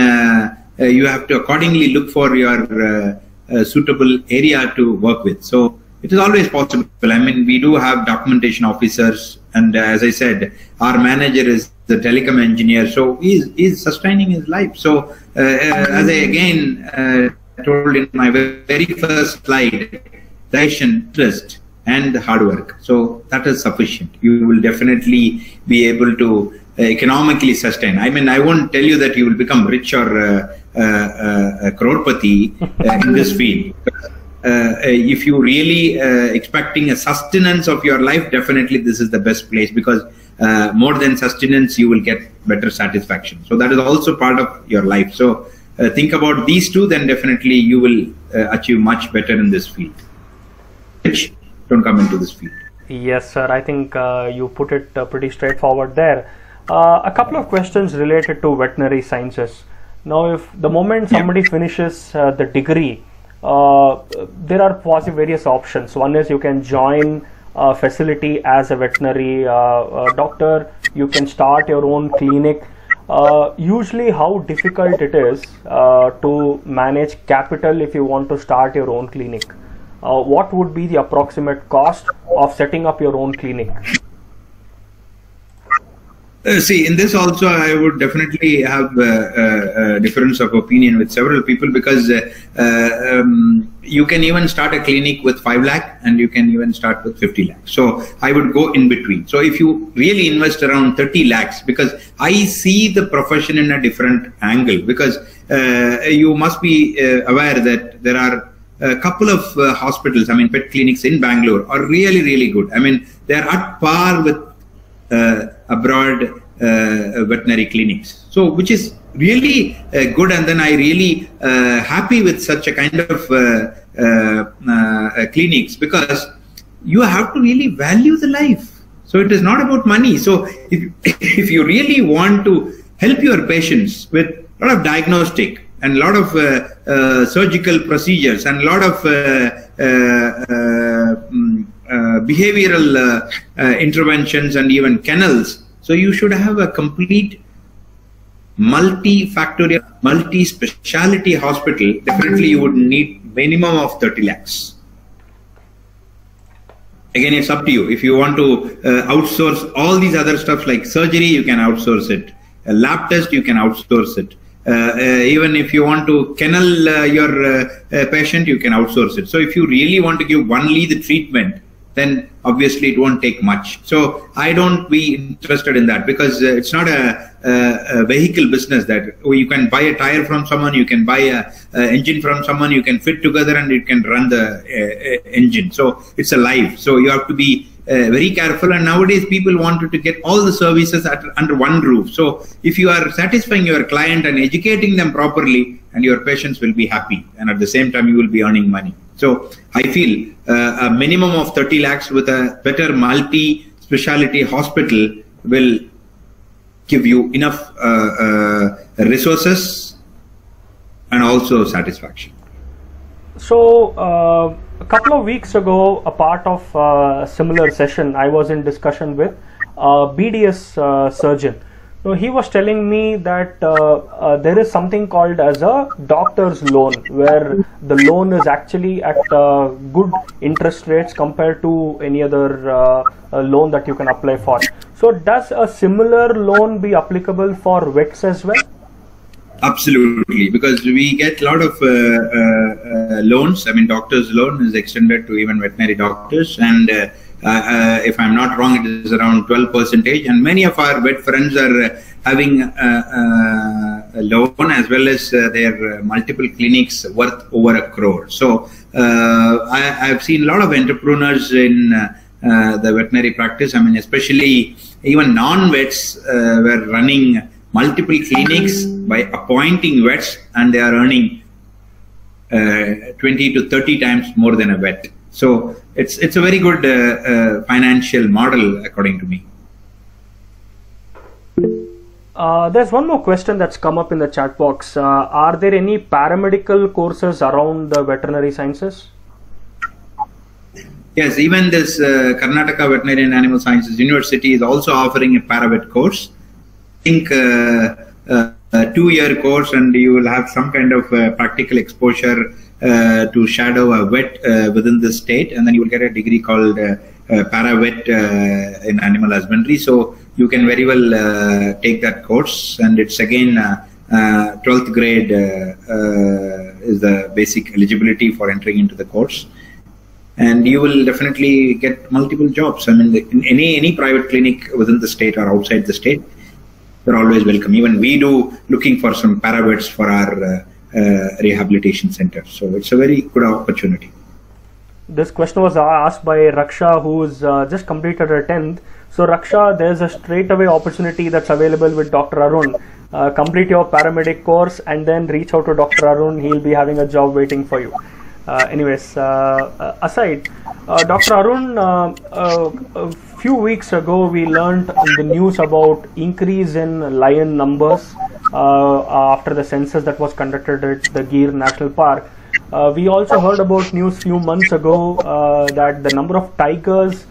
you have to accordingly look for your suitable area to work with. So it is always possible. I mean, we do have documentation officers, and as I said, our manager is the telecom engineer, so he's sustaining his life. So as I again told in my very first slide, passion, interest, and hard work. So that is sufficient. You will definitely be able to economically sustain. I mean, I won't tell you that you will become rich or crorepati in this field. If you really expecting a sustenance of your life, definitely this is the best place, because more than sustenance, you will get better satisfaction. So that is also part of your life. So think about these two, then definitely you will achieve much better in this field. Don't come into this field. Yes, sir. I think you put it pretty straightforward there. A couple of questions related to veterinary sciences. Now, if the moment somebody finishes the degree, there are various options. One is you can join a facility as a veterinary doctor. You can start your own clinic. Usually, how difficult it is to manage capital if you want to start your own clinic? What would be the approximate cost of setting up your own clinic? See, in this also, I would definitely have a difference of opinion with several people, because you can even start a clinic with 5 lakh and you can even start with 50 lakhs. So I would go in between. So if you really invest around 30 lakhs, because I see the profession in a different angle, because you must be aware that there are a couple of hospitals, pet clinics in Bangalore are really, really good. They are at par with abroad veterinary clinics. So which is really good, and then I really happy with such a kind of clinics, because you have to really value the life. So it is not about money. So if you really want to help your patients with a lot of diagnostic and a lot of surgical procedures and a lot of behavioral interventions and even kennels, so you should have a complete multifactorial, multi-speciality hospital. Definitely you would need minimum of 30 lakhs. Again, it's up to you. If you want to outsource all these other stuff like surgery, you can outsource it. A lab test, you can outsource it. Even if you want to kennel your patient, you can outsource it. So if you really want to give only the treatment, then obviously it won't take much. So I don't be interested in that, because it's not a vehicle business that you can buy a tire from someone, you can buy a engine from someone, you can fit together and it can run the engine. So it's a life. So you have to be very careful, and nowadays people wanted to get all the services under one roof. So if you are satisfying your client and educating them properly, and your patients will be happy, and at the same time you will be earning money. So I feel a minimum of 30 lakhs with a better multi-speciality hospital will give you enough resources and also satisfaction. So a couple of weeks ago, a part of a similar session, I was in discussion with a BDS surgeon. So he was telling me that there is something called as a doctor's loan, where the loan is actually at good interest rates compared to any other loan that you can apply for. So does a similar loan be applicable for vets as well? Absolutely, because we get a lot of loans. I mean, doctors' loan is extended to even veterinary doctors, and if I'm not wrong, it is around 12%. And many of our vet friends are having a loan, as well as their multiple clinics worth over 1 crore. So I've seen a lot of entrepreneurs in the veterinary practice. I mean, especially even non-vets were running multiple clinics by appointing vets, and they are earning 20 to 30 times more than a vet. So it's a very good financial model, according to me. There's one more question that's come up in the chat box. Are there any paramedical courses around the veterinary sciences? Yes, even this Karnataka Veterinary and Animal Sciences University is also offering a paravet course. I think a 2-year course, and you will have some kind of practical exposure to shadow a vet within the state, and then you will get a degree called Paravet in Animal Husbandry. So you can very well take that course, and it's again 12th grade is the basic eligibility for entering into the course. And you will definitely get multiple jobs. I mean, in any private clinic within the state or outside the state, they're always welcome. Even we do looking for some paravets for our rehabilitation center. So it's a very good opportunity. This question was asked by Raksha, who's just completed her 10th. So Raksha, there's a straightaway opportunity that's available with Dr. Arun. Complete your paramedic course and then reach out to Dr. Arun. He'll be having a job waiting for you. Anyways, aside, Dr. Arun, a few weeks ago we learned in the news about increase in lion numbers after the census that was conducted at the Gir National Park. We also heard about news few months ago that the number of tigers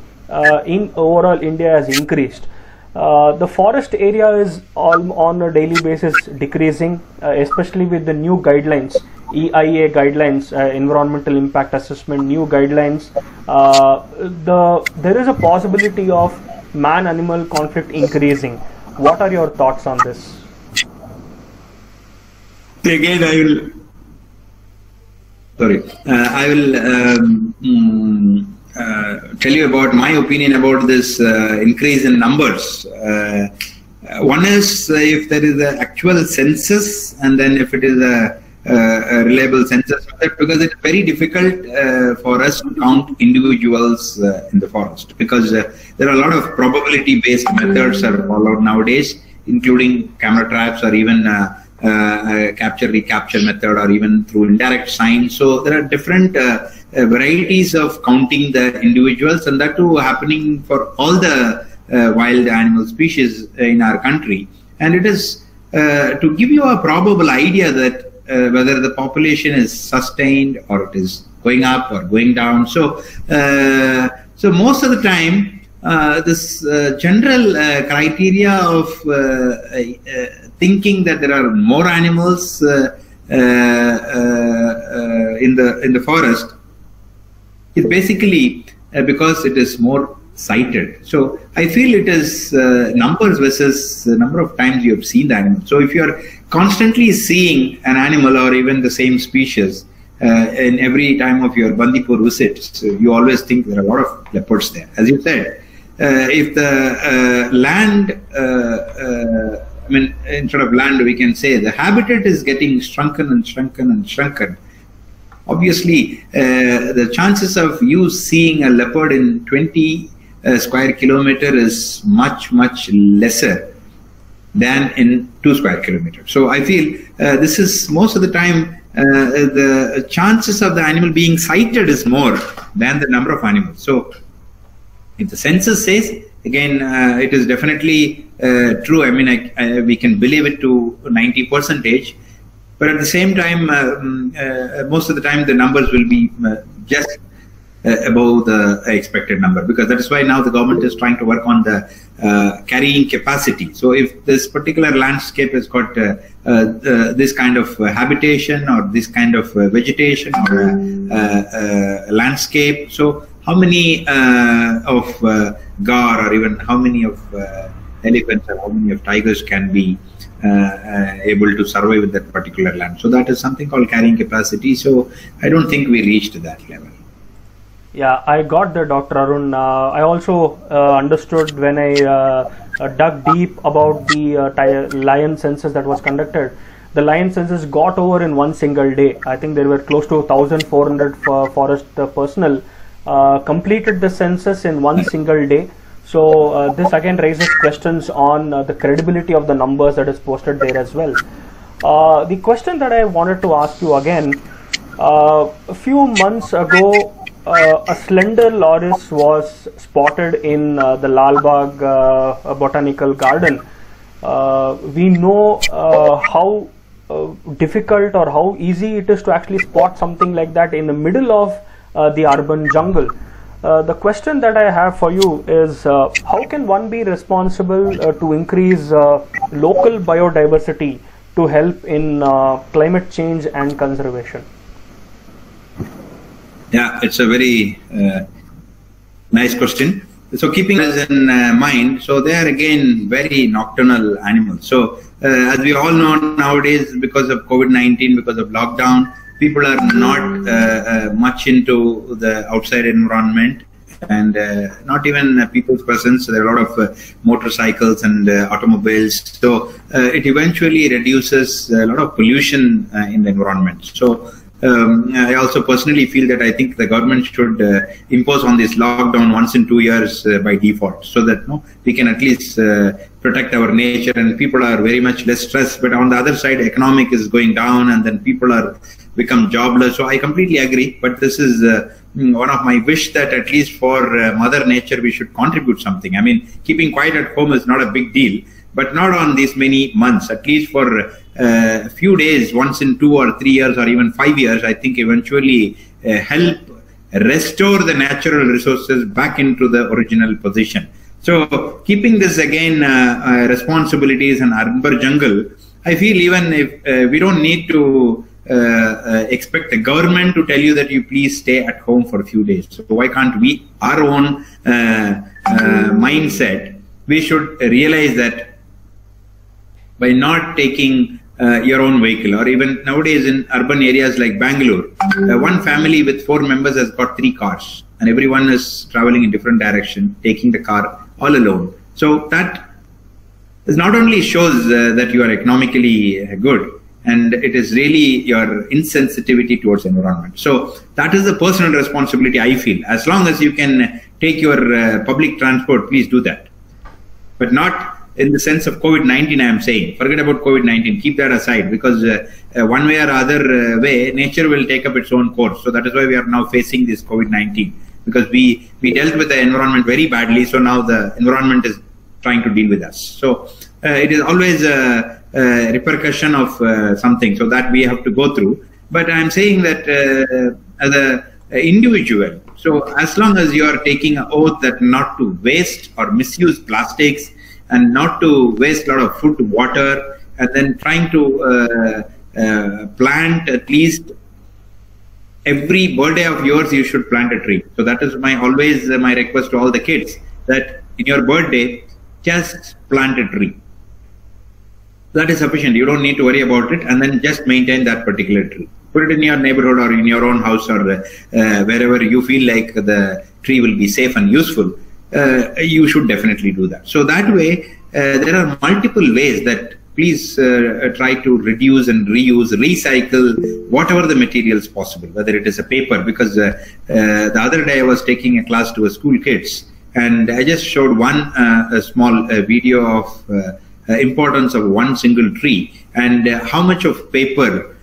in overall India has increased. The forest area is on a daily basis decreasing, especially with the new guidelines, EIA guidelines, environmental impact assessment, new guidelines. There is a possibility of man-animal conflict increasing. What are your thoughts on this? Again, I will tell you about my opinion about this increase in numbers. One is if there is an actual census, and then if it is a reliable census, because it's very difficult for us to count individuals in the forest, because there are a lot of probability-based methods are followed nowadays, including camera traps or even capture-recapture method, or even through indirect signs. So there are different varieties of counting the individuals, and that too happening for all the wild animal species in our country. And it is to give you a probable idea that whether the population is sustained or it is going up or going down. So, so most of the time, this general criteria of thinking that there are more animals in the forest is basically because it is more sighted. So I feel it is numbers versus the number of times you have seen the animal. So if you are constantly seeing an animal or even the same species in every time of your Bandipur visits, you always think there are a lot of leopards there. As you said, if the land, I mean, instead of land, we can say the habitat is getting shrunken and shrunken and shrunken. Obviously, the chances of you seeing a leopard in 20 square kilometer is much, much lesser than in 2 square kilometers. So I feel this is most of the time the chances of the animal being sighted is more than the number of animals. So if the census says, again, it is definitely true. I mean, we can believe it to 90%. But at the same time, most of the time the numbers will be just above the expected number, because that is why now the government is trying to work on the carrying capacity. So if this particular landscape has got this kind of habitation or this kind of vegetation or landscape, so how many of gar or even how many of elephants or how many of tigers can be able to survive with that particular land. So that is something called carrying capacity. So I don't think we reached that level. Yeah, I got that, Dr. Arun. I also understood when I dug deep about the lion census that was conducted. The lion census got over in one single day. I think there were close to 1,400 forest personnel completed the census in one single day. So this again raises questions on the credibility of the numbers that is posted there as well. The question that I wanted to ask you again, a few months ago, a slender loris was spotted in the Lalbagh Botanical Garden. We know how difficult or how easy it is to actually spot something like that in the middle of the urban jungle. The question that I have for you is, how can one be responsible to increase local biodiversity to help in climate change and conservation? Yeah, it's a very nice question. So keeping this in mind, so they are again very nocturnal animals. So as we all know nowadays, because of COVID-19, because of lockdown, people are not much into the outside environment, and not even people's presence. There are a lot of motorcycles and automobiles. So it eventually reduces a lot of pollution in the environment. So I also personally feel that I think the government should impose on this lockdown once in 2 years by default, so that we can at least protect our nature and people are very much less stressed. But on the other side, economic is going down and then people are become jobless. So I completely agree. But this is one of my wish that at least for Mother Nature we should contribute something. I mean, keeping quiet at home is not a big deal, but not on these many months. At least for a few days, once in 2 or 3 years or even 5 years, I think eventually help restore the natural resources back into the original position. So keeping this again responsibilities and urban jungle, I feel even if we don't need to expect the government to tell you that you please stay at home for a few days. So why can't we, our own mindset, we should realize that by not taking your own vehicle, or even nowadays in urban areas like Bangalore, one family with 4 members has got 3 cars and everyone is traveling in different direction, taking the car all alone. So that is not only shows that you are economically good, and it is really your insensitivity towards environment. So that is the personal responsibility I feel. As long as you can take your public transport, please do that. But not in the sense of COVID-19, I am saying. Forget about COVID-19, keep that aside, because one way or other way, nature will take up its own course. So that is why we are now facing this COVID-19, because we dealt with the environment very badly, so now the environment is trying to deal with us. So it is always a repercussion of something, so that we have to go through. But I am saying that as an individual, so as long as you are taking an oath that not to waste or misuse plastics, and not to waste a lot of food, water, and then trying to plant at least every birthday of yours, you should plant a tree. So that is always my request to all the kids, that in your birthday, just plant a tree. That is sufficient. You don't need to worry about it, and then just maintain that particular tree. Put it in your neighborhood or in your own house, or wherever you feel like the tree will be safe and useful. You should definitely do that. So that way, there are multiple ways that please try to reduce and reuse, recycle whatever the materials possible, whether it is a paper, because the other day I was taking a class to a school kids, and I just showed a small video of importance of one single tree, and how much of paper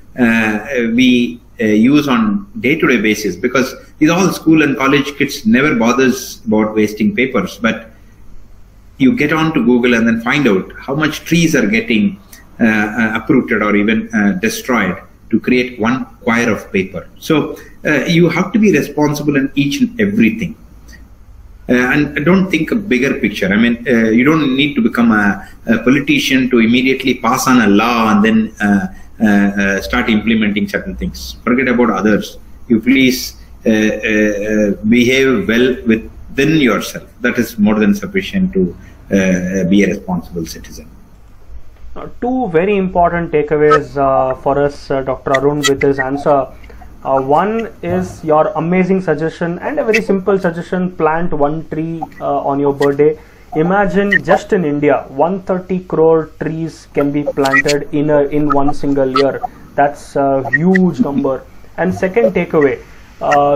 we use on day-to-day basis, because these all school and college kids never bothers about wasting papers, but you get on to Google and then find out how much trees are getting uprooted or even destroyed to create one quire of paper. So you have to be responsible in each and everything. And don't think a bigger picture. I mean, you don't need to become a politician to immediately pass on a law and then start implementing certain things. Forget about others. You please behave well within yourself. That is more than sufficient to be a responsible citizen. Two very important takeaways for us, Dr. Arun, with this answer. One is your amazing suggestion and a very simple suggestion: plant one tree on your birthday. Imagine just in India, 130 crore trees can be planted in one single year. That's a huge number. And second takeaway,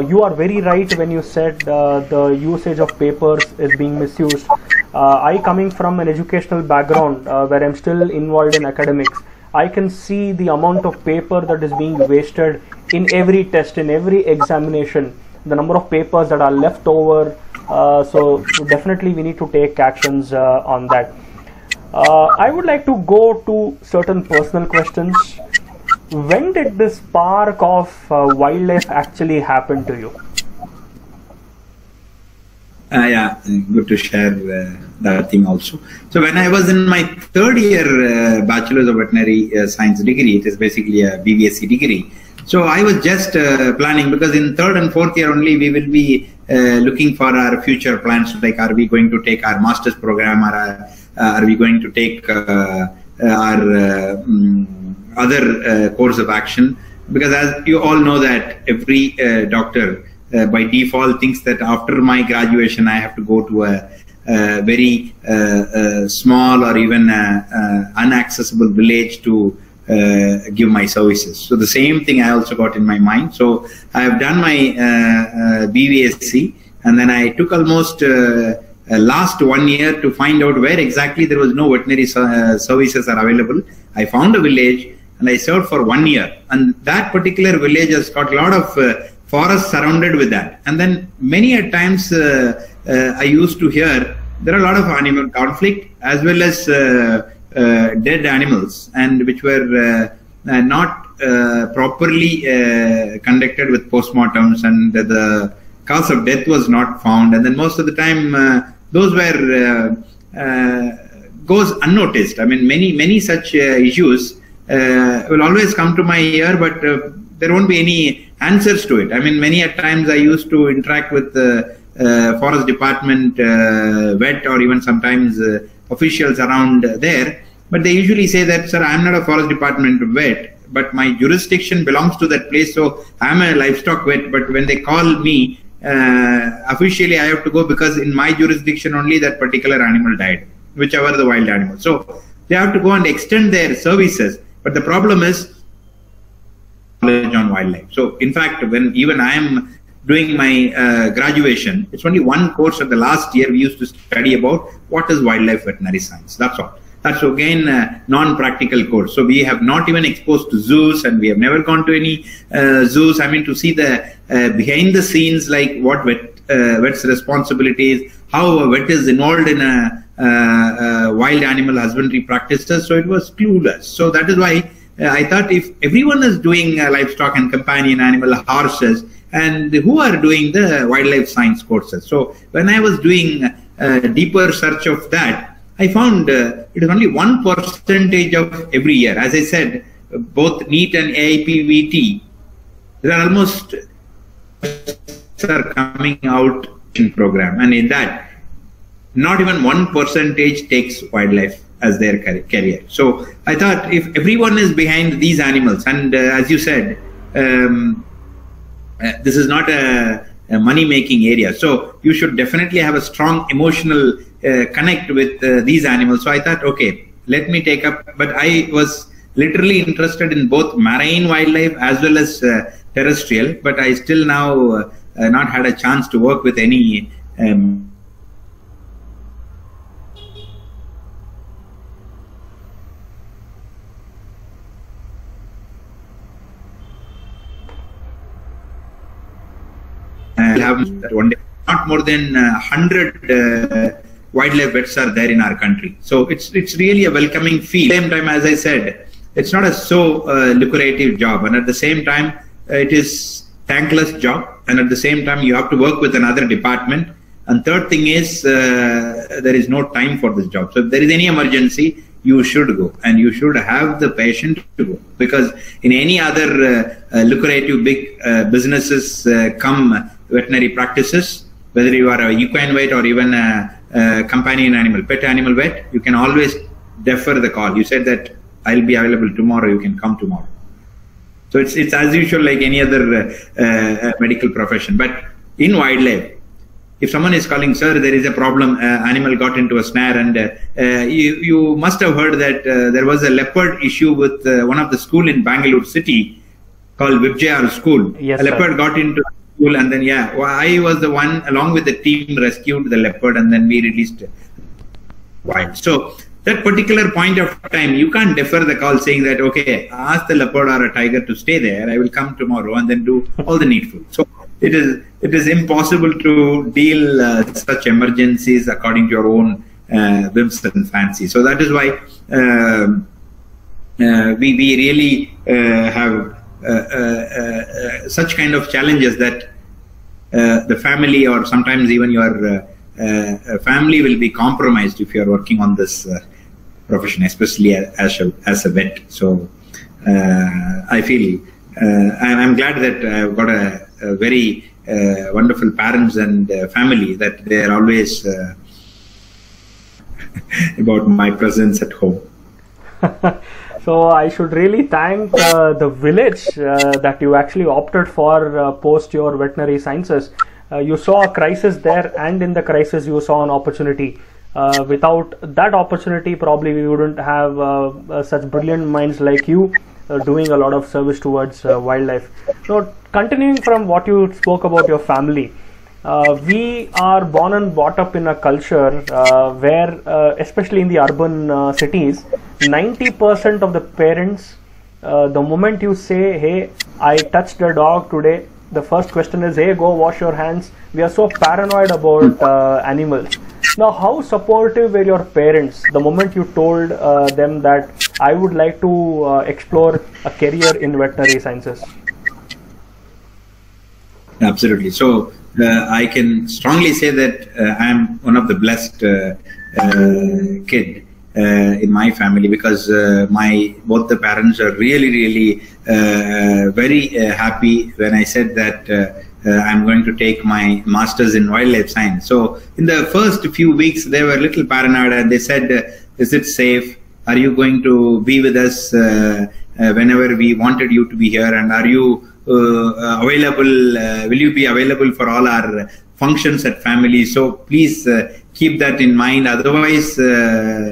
you are very right when you said the usage of papers is being misused. I, coming from an educational background where I'm still involved in academics, I can see the amount of paper that is being wasted in every test, in every examination, the number of papers that are left over. So definitely we need to take actions on that. I would like to go to certain personal questions. When did this spark of wildlife actually happen to you? Yeah, good to share that thing also. So when I was in my third year Bachelor of Veterinary Science degree, it is basically a BBRC degree. So I was just planning, because in third and fourth year only we will be looking for our future plans, like are we going to take our master's program, or are we going to take our other course of action. Because as you all know that every doctor by default thinks that after my graduation I have to go to a very small or even unaccessible village to give my services. So the same thing I also got in my mind. So I have done my BBRC, and then I took almost last 1 year to find out where exactly there was no veterinary services are available. I found a village and I served for 1 year, and that particular village has got a lot of forests surrounded with that. And then many a times I used to hear there are a lot of animal conflict as well as dead animals, and which were not properly conducted with postmortems, and the cause of death was not found. And then most of the time those were goes unnoticed. I mean, many such issues will always come to my ear, but there won't be any answers to it. I mean, many a times I used to interact with the forest department vet, or even sometimes officials around there, but they usually say that, sir, I'm not a forest department vet, but my jurisdiction belongs to that place, so I'm a livestock vet. But when they call me, officially I have to go, because in my jurisdiction only that particular animal died, whichever the wild animal. So they have to go and extend their services. But the problem is knowledge on wildlife. So in fact, when even I am doing my graduation, it's only one course of the last year we used to study about what is wildlife veterinary science. That's all. That's again a non-practical course. So we have not even exposed to zoos, and we have never gone to any zoos. I mean, to see the behind the scenes, like what vet's responsibilities, how a vet is involved in a wild animal husbandry practices. So it was clueless. So that is why I thought, if everyone is doing livestock and companion animal, horses, and who are doing the wildlife science courses. So when I was doing a deeper search of that, I found it is only 1% of every year. As I said, both NEET and AIPVT, there are almost are coming out in program, and in that, not even 1% takes wildlife as their career. So I thought, if everyone is behind these animals, and as you said, this is not a money-making area, so you should definitely have a strong emotional connect with these animals. So I thought, okay, let me take up, but I was literally interested in both marine wildlife as well as terrestrial, but I still now not had a chance to work with any one day. Not more than 100 wildlife vets are there in our country. So it's really a welcoming field. At the same time, as I said, it's not a so lucrative job, and at the same time, it is thankless job, and at the same time, you have to work with another department. And third thing is, there is no time for this job. So if there is any emergency, you should go, and you should have the patient to go, because in any other lucrative big businesses come veterinary practices, whether you are a equine vet or even a companion animal, pet animal vet, you can always defer the call. You said that I'll be available tomorrow, you can come tomorrow. So it's as usual like any other medical profession. But in wildlife, if someone is calling, sir, there is a problem, animal got into a snare, and you must have heard that there was a leopard issue with one of the school in Bangalore city called BBRC school. Yes, a leopard got into school, and then I was the one along with the team rescued the leopard, and then we released wild. So that particular point of time, you can't defer the call saying that, okay, ask the leopard or a tiger to stay there, I will come tomorrow, and then do all the needful. So it is impossible to deal such emergencies according to your own whims and fancy. So that is why we really have such kind of challenges that the family or sometimes even your family will be compromised if you are working on this profession, especially as a vet. So I feel I'm glad that I've got a very wonderful parents and family that they are always about my presence at home. So I should really thank the village that you actually opted for post your veterinary sciences. You saw a crisis there, and in the crisis you saw an opportunity. Without that opportunity, probably we wouldn't have such brilliant minds like you doing a lot of service towards wildlife. So continuing from what you spoke about your family, we are born and brought up in a culture where, especially in the urban cities, 90% of the parents, the moment you say, hey, I touched a dog today, the first question is, hey, go wash your hands. We are so paranoid about animals. Now, how supportive were your parents the moment you told them that I would like to explore a career in veterinary sciences? Absolutely. So I can strongly say that I am one of the blessed kid in my family, because both the parents are really very happy when I said that I'm going to take my master's in wildlife science. So in the first few weeks, they were a little paranoid, and they said, is it safe? Are you going to be with us whenever we wanted you to be here? And are you available? Will you be available for all our functions at family? So please keep that in mind. Otherwise,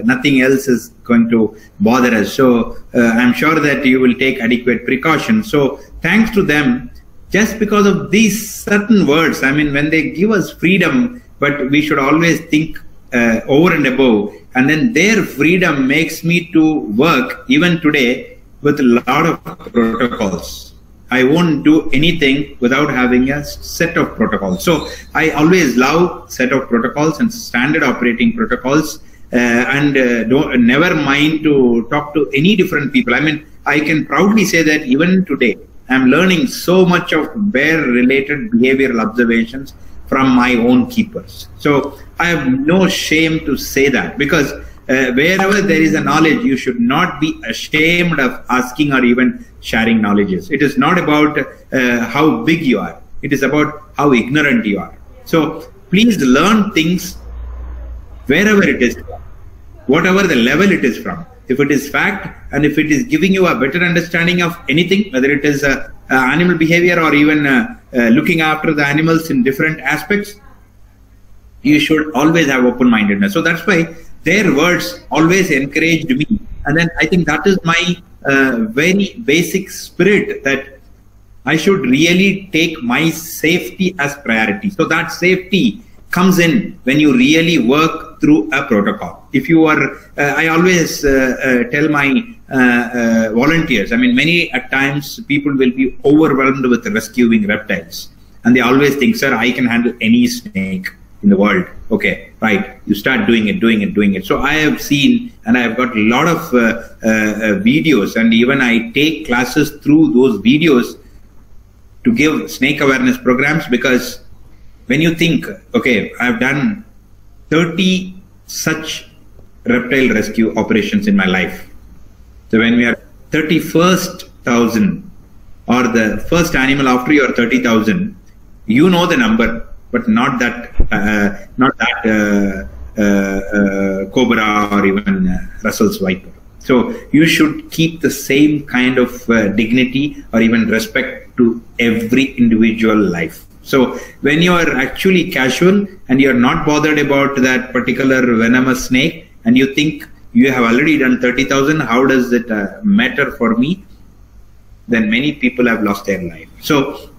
nothing else is going to bother us. So I'm sure that you will take adequate precautions. So thanks to them, just because of these certain words, I mean, when they give us freedom, but we should always think over and above. And then their freedom makes me to work even today with a lot of protocols. I won't do anything without having a set of protocols. So I always love set of protocols and standard operating protocols, and never mind to talk to any different people. I mean, I can proudly say that even today, I'm learning so much of bear-related behavioral observations from my own keepers. So I have no shame to say that, because wherever there is a knowledge, you should not be ashamed of asking or even sharing knowledges. It is not about how big you are. It is about how ignorant you are. So please learn things wherever it is, whatever the level it is from. If it is fact, and if it is giving you a better understanding of anything, whether it is animal behavior or even looking after the animals in different aspects, you should always have open-mindedness. So that's why their words always encouraged me. And then I think that is my very basic spirit, that I should really take my safety as priority. So that safety comes in when you really work through a protocol. If you are, I always tell my volunteers, I mean, many at times people will be overwhelmed with rescuing reptiles, and they always think, sir, I can handle any snake in the world. Okay, right. You start doing it. So I have seen, and I have got a lot of videos, and even I take classes through those videos to give snake awareness programs, because when you think, okay, I've done 30 such reptile rescue operations in my life. So when we are 31,000 or the first animal after your 30,000, you know the number, but not that cobra or even Russell's viper. So you should keep the same kind of dignity or even respect to every individual life. So when you are actually casual and you're not bothered about that particular venomous snake, and you think you have already done 30,000, how does it matter for me? Then many people have lost their life. So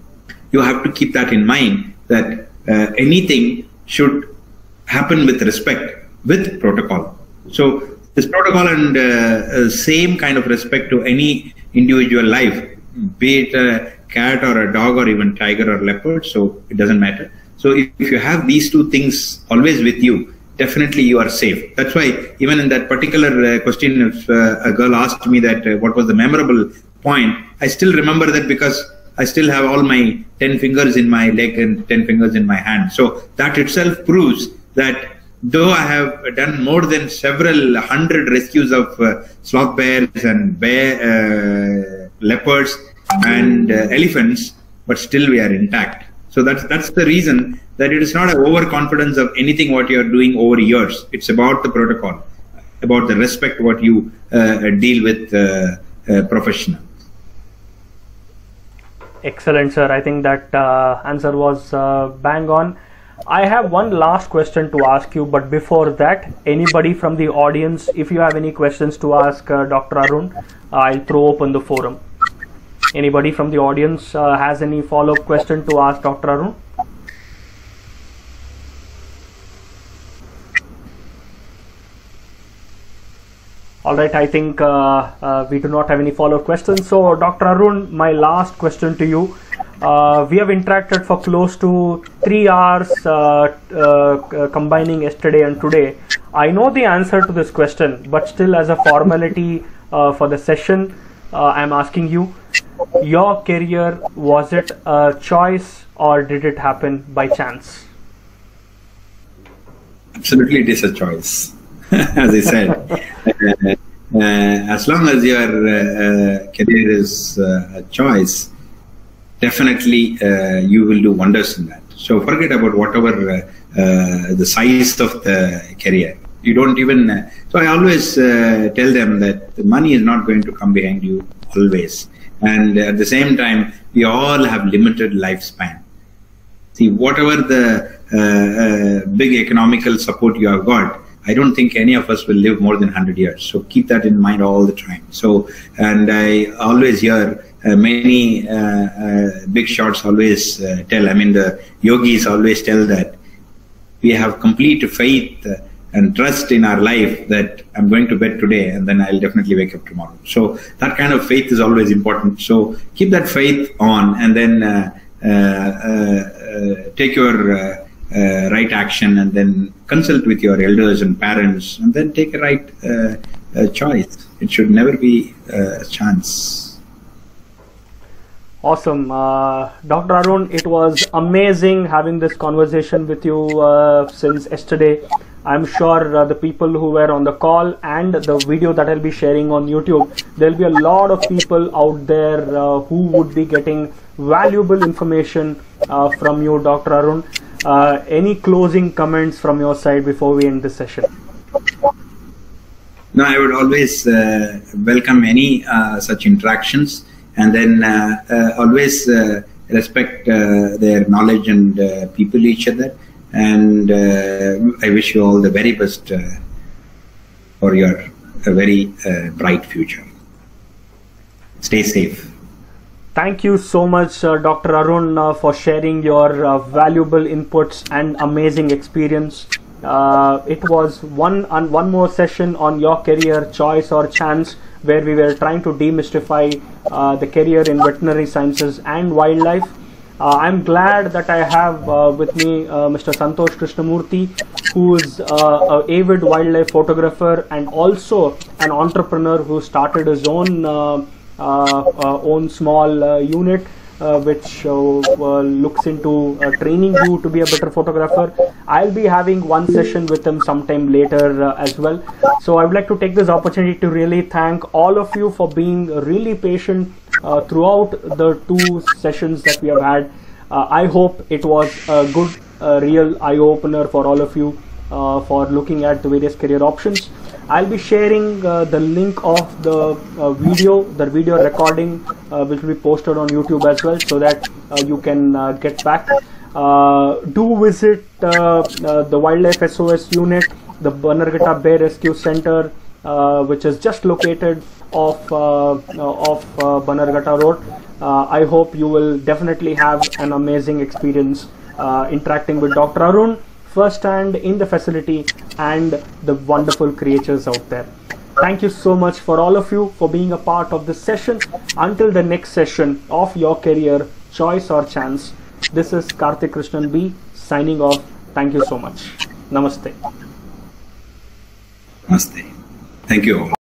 you have to keep that in mind, that anything should happen with respect, with protocol. So this protocol and same kind of respect to any individual life, be it a cat or a dog or even tiger or leopard, so it doesn't matter. So if you have these two things always with you, definitely you are safe. That's why even in that particular question, if a girl asked me that what was the memorable point, I still remember that because I still have all my 10 fingers in my leg and 10 fingers in my hand. So that itself proves that though I have done more than several hundred rescues of sloth bears and leopards and elephants, but still we are intact. So that's the reason that it is not an overconfidence of anything what you are doing over years. It's about the protocol, about the respect what you deal with professional. Excellent, sir. I think that answer was bang on. I have one last question to ask you, but before that, anybody from the audience, if you have any questions to ask Dr. Arun, I'll throw open the forum. Anybody from the audience has any follow-up question to ask Dr. Arun? All right, I think we do not have any follow-up questions. So, Dr. Arun, my last question to you. We have interacted for close to 3 hours, combining yesterday and today. I know the answer to this question, but still as a formality for the session, I'm asking you, your career, was it a choice or did it happen by chance? Absolutely, it is a choice. As I said, as long as your career is a choice, definitely you will do wonders in that. So forget about whatever the size of the career. You don't even, so I always tell them that the money is not going to come behind you always. And at the same time, we all have limited lifespan. See, whatever the big economical support you have got, I don't think any of us will live more than 100 years. So keep that in mind all the time. So, and I always hear many big shots always tell, I mean, the yogis always tell that we have complete faith and trust in our life that I'm going to bed today and then I'll definitely wake up tomorrow. So that kind of faith is always important. So keep that faith on and then take your right action and then consult with your elders and parents and then take a right choice. It should never be a chance. Awesome. Dr. Arun, it was amazing having this conversation with you since yesterday. I'm sure the people who were on the call and the video that I'll be sharing on YouTube, there'll be a lot of people out there who would be getting valuable information from you, Dr. Arun. Any closing comments from your side before we end this session? No, I would always welcome any such interactions and then always respect their knowledge and people each other. And I wish you all the very best for your very bright future. Stay safe. Thank you so much, Dr. Arun, for sharing your valuable inputs and amazing experience. It was one more session on your career, choice or chance, where we were trying to demystify the career in veterinary sciences and wildlife. I'm glad that I have with me Mr. Santosh Krishnamurthy, who is an avid wildlife photographer and also an entrepreneur who started his own small unit which looks into training you to be a better photographer. I'll be having one session with him sometime later as well. So I would like to take this opportunity to really thank all of you for being really patient throughout the 2 sessions that we have had. I hope it was a good real eye-opener for all of you. for looking at the various career options. I'll be sharing the link of the video recording, which will be posted on YouTube as well, so that you can get back. Do visit the Wildlife SOS unit, the Bannerghatta Bear Rescue Centre, which is just located off Bannerghatta Road. I hope you will definitely have an amazing experience interacting with Dr. Arun firsthand in the facility and the wonderful creatures out there. Thank you so much for all of you for being a part of this session. Until the next session of Your Career, Choice or Chance, this is Karthik Krishnan B signing off. Thank you so much. Namaste. Namaste. Thank you all.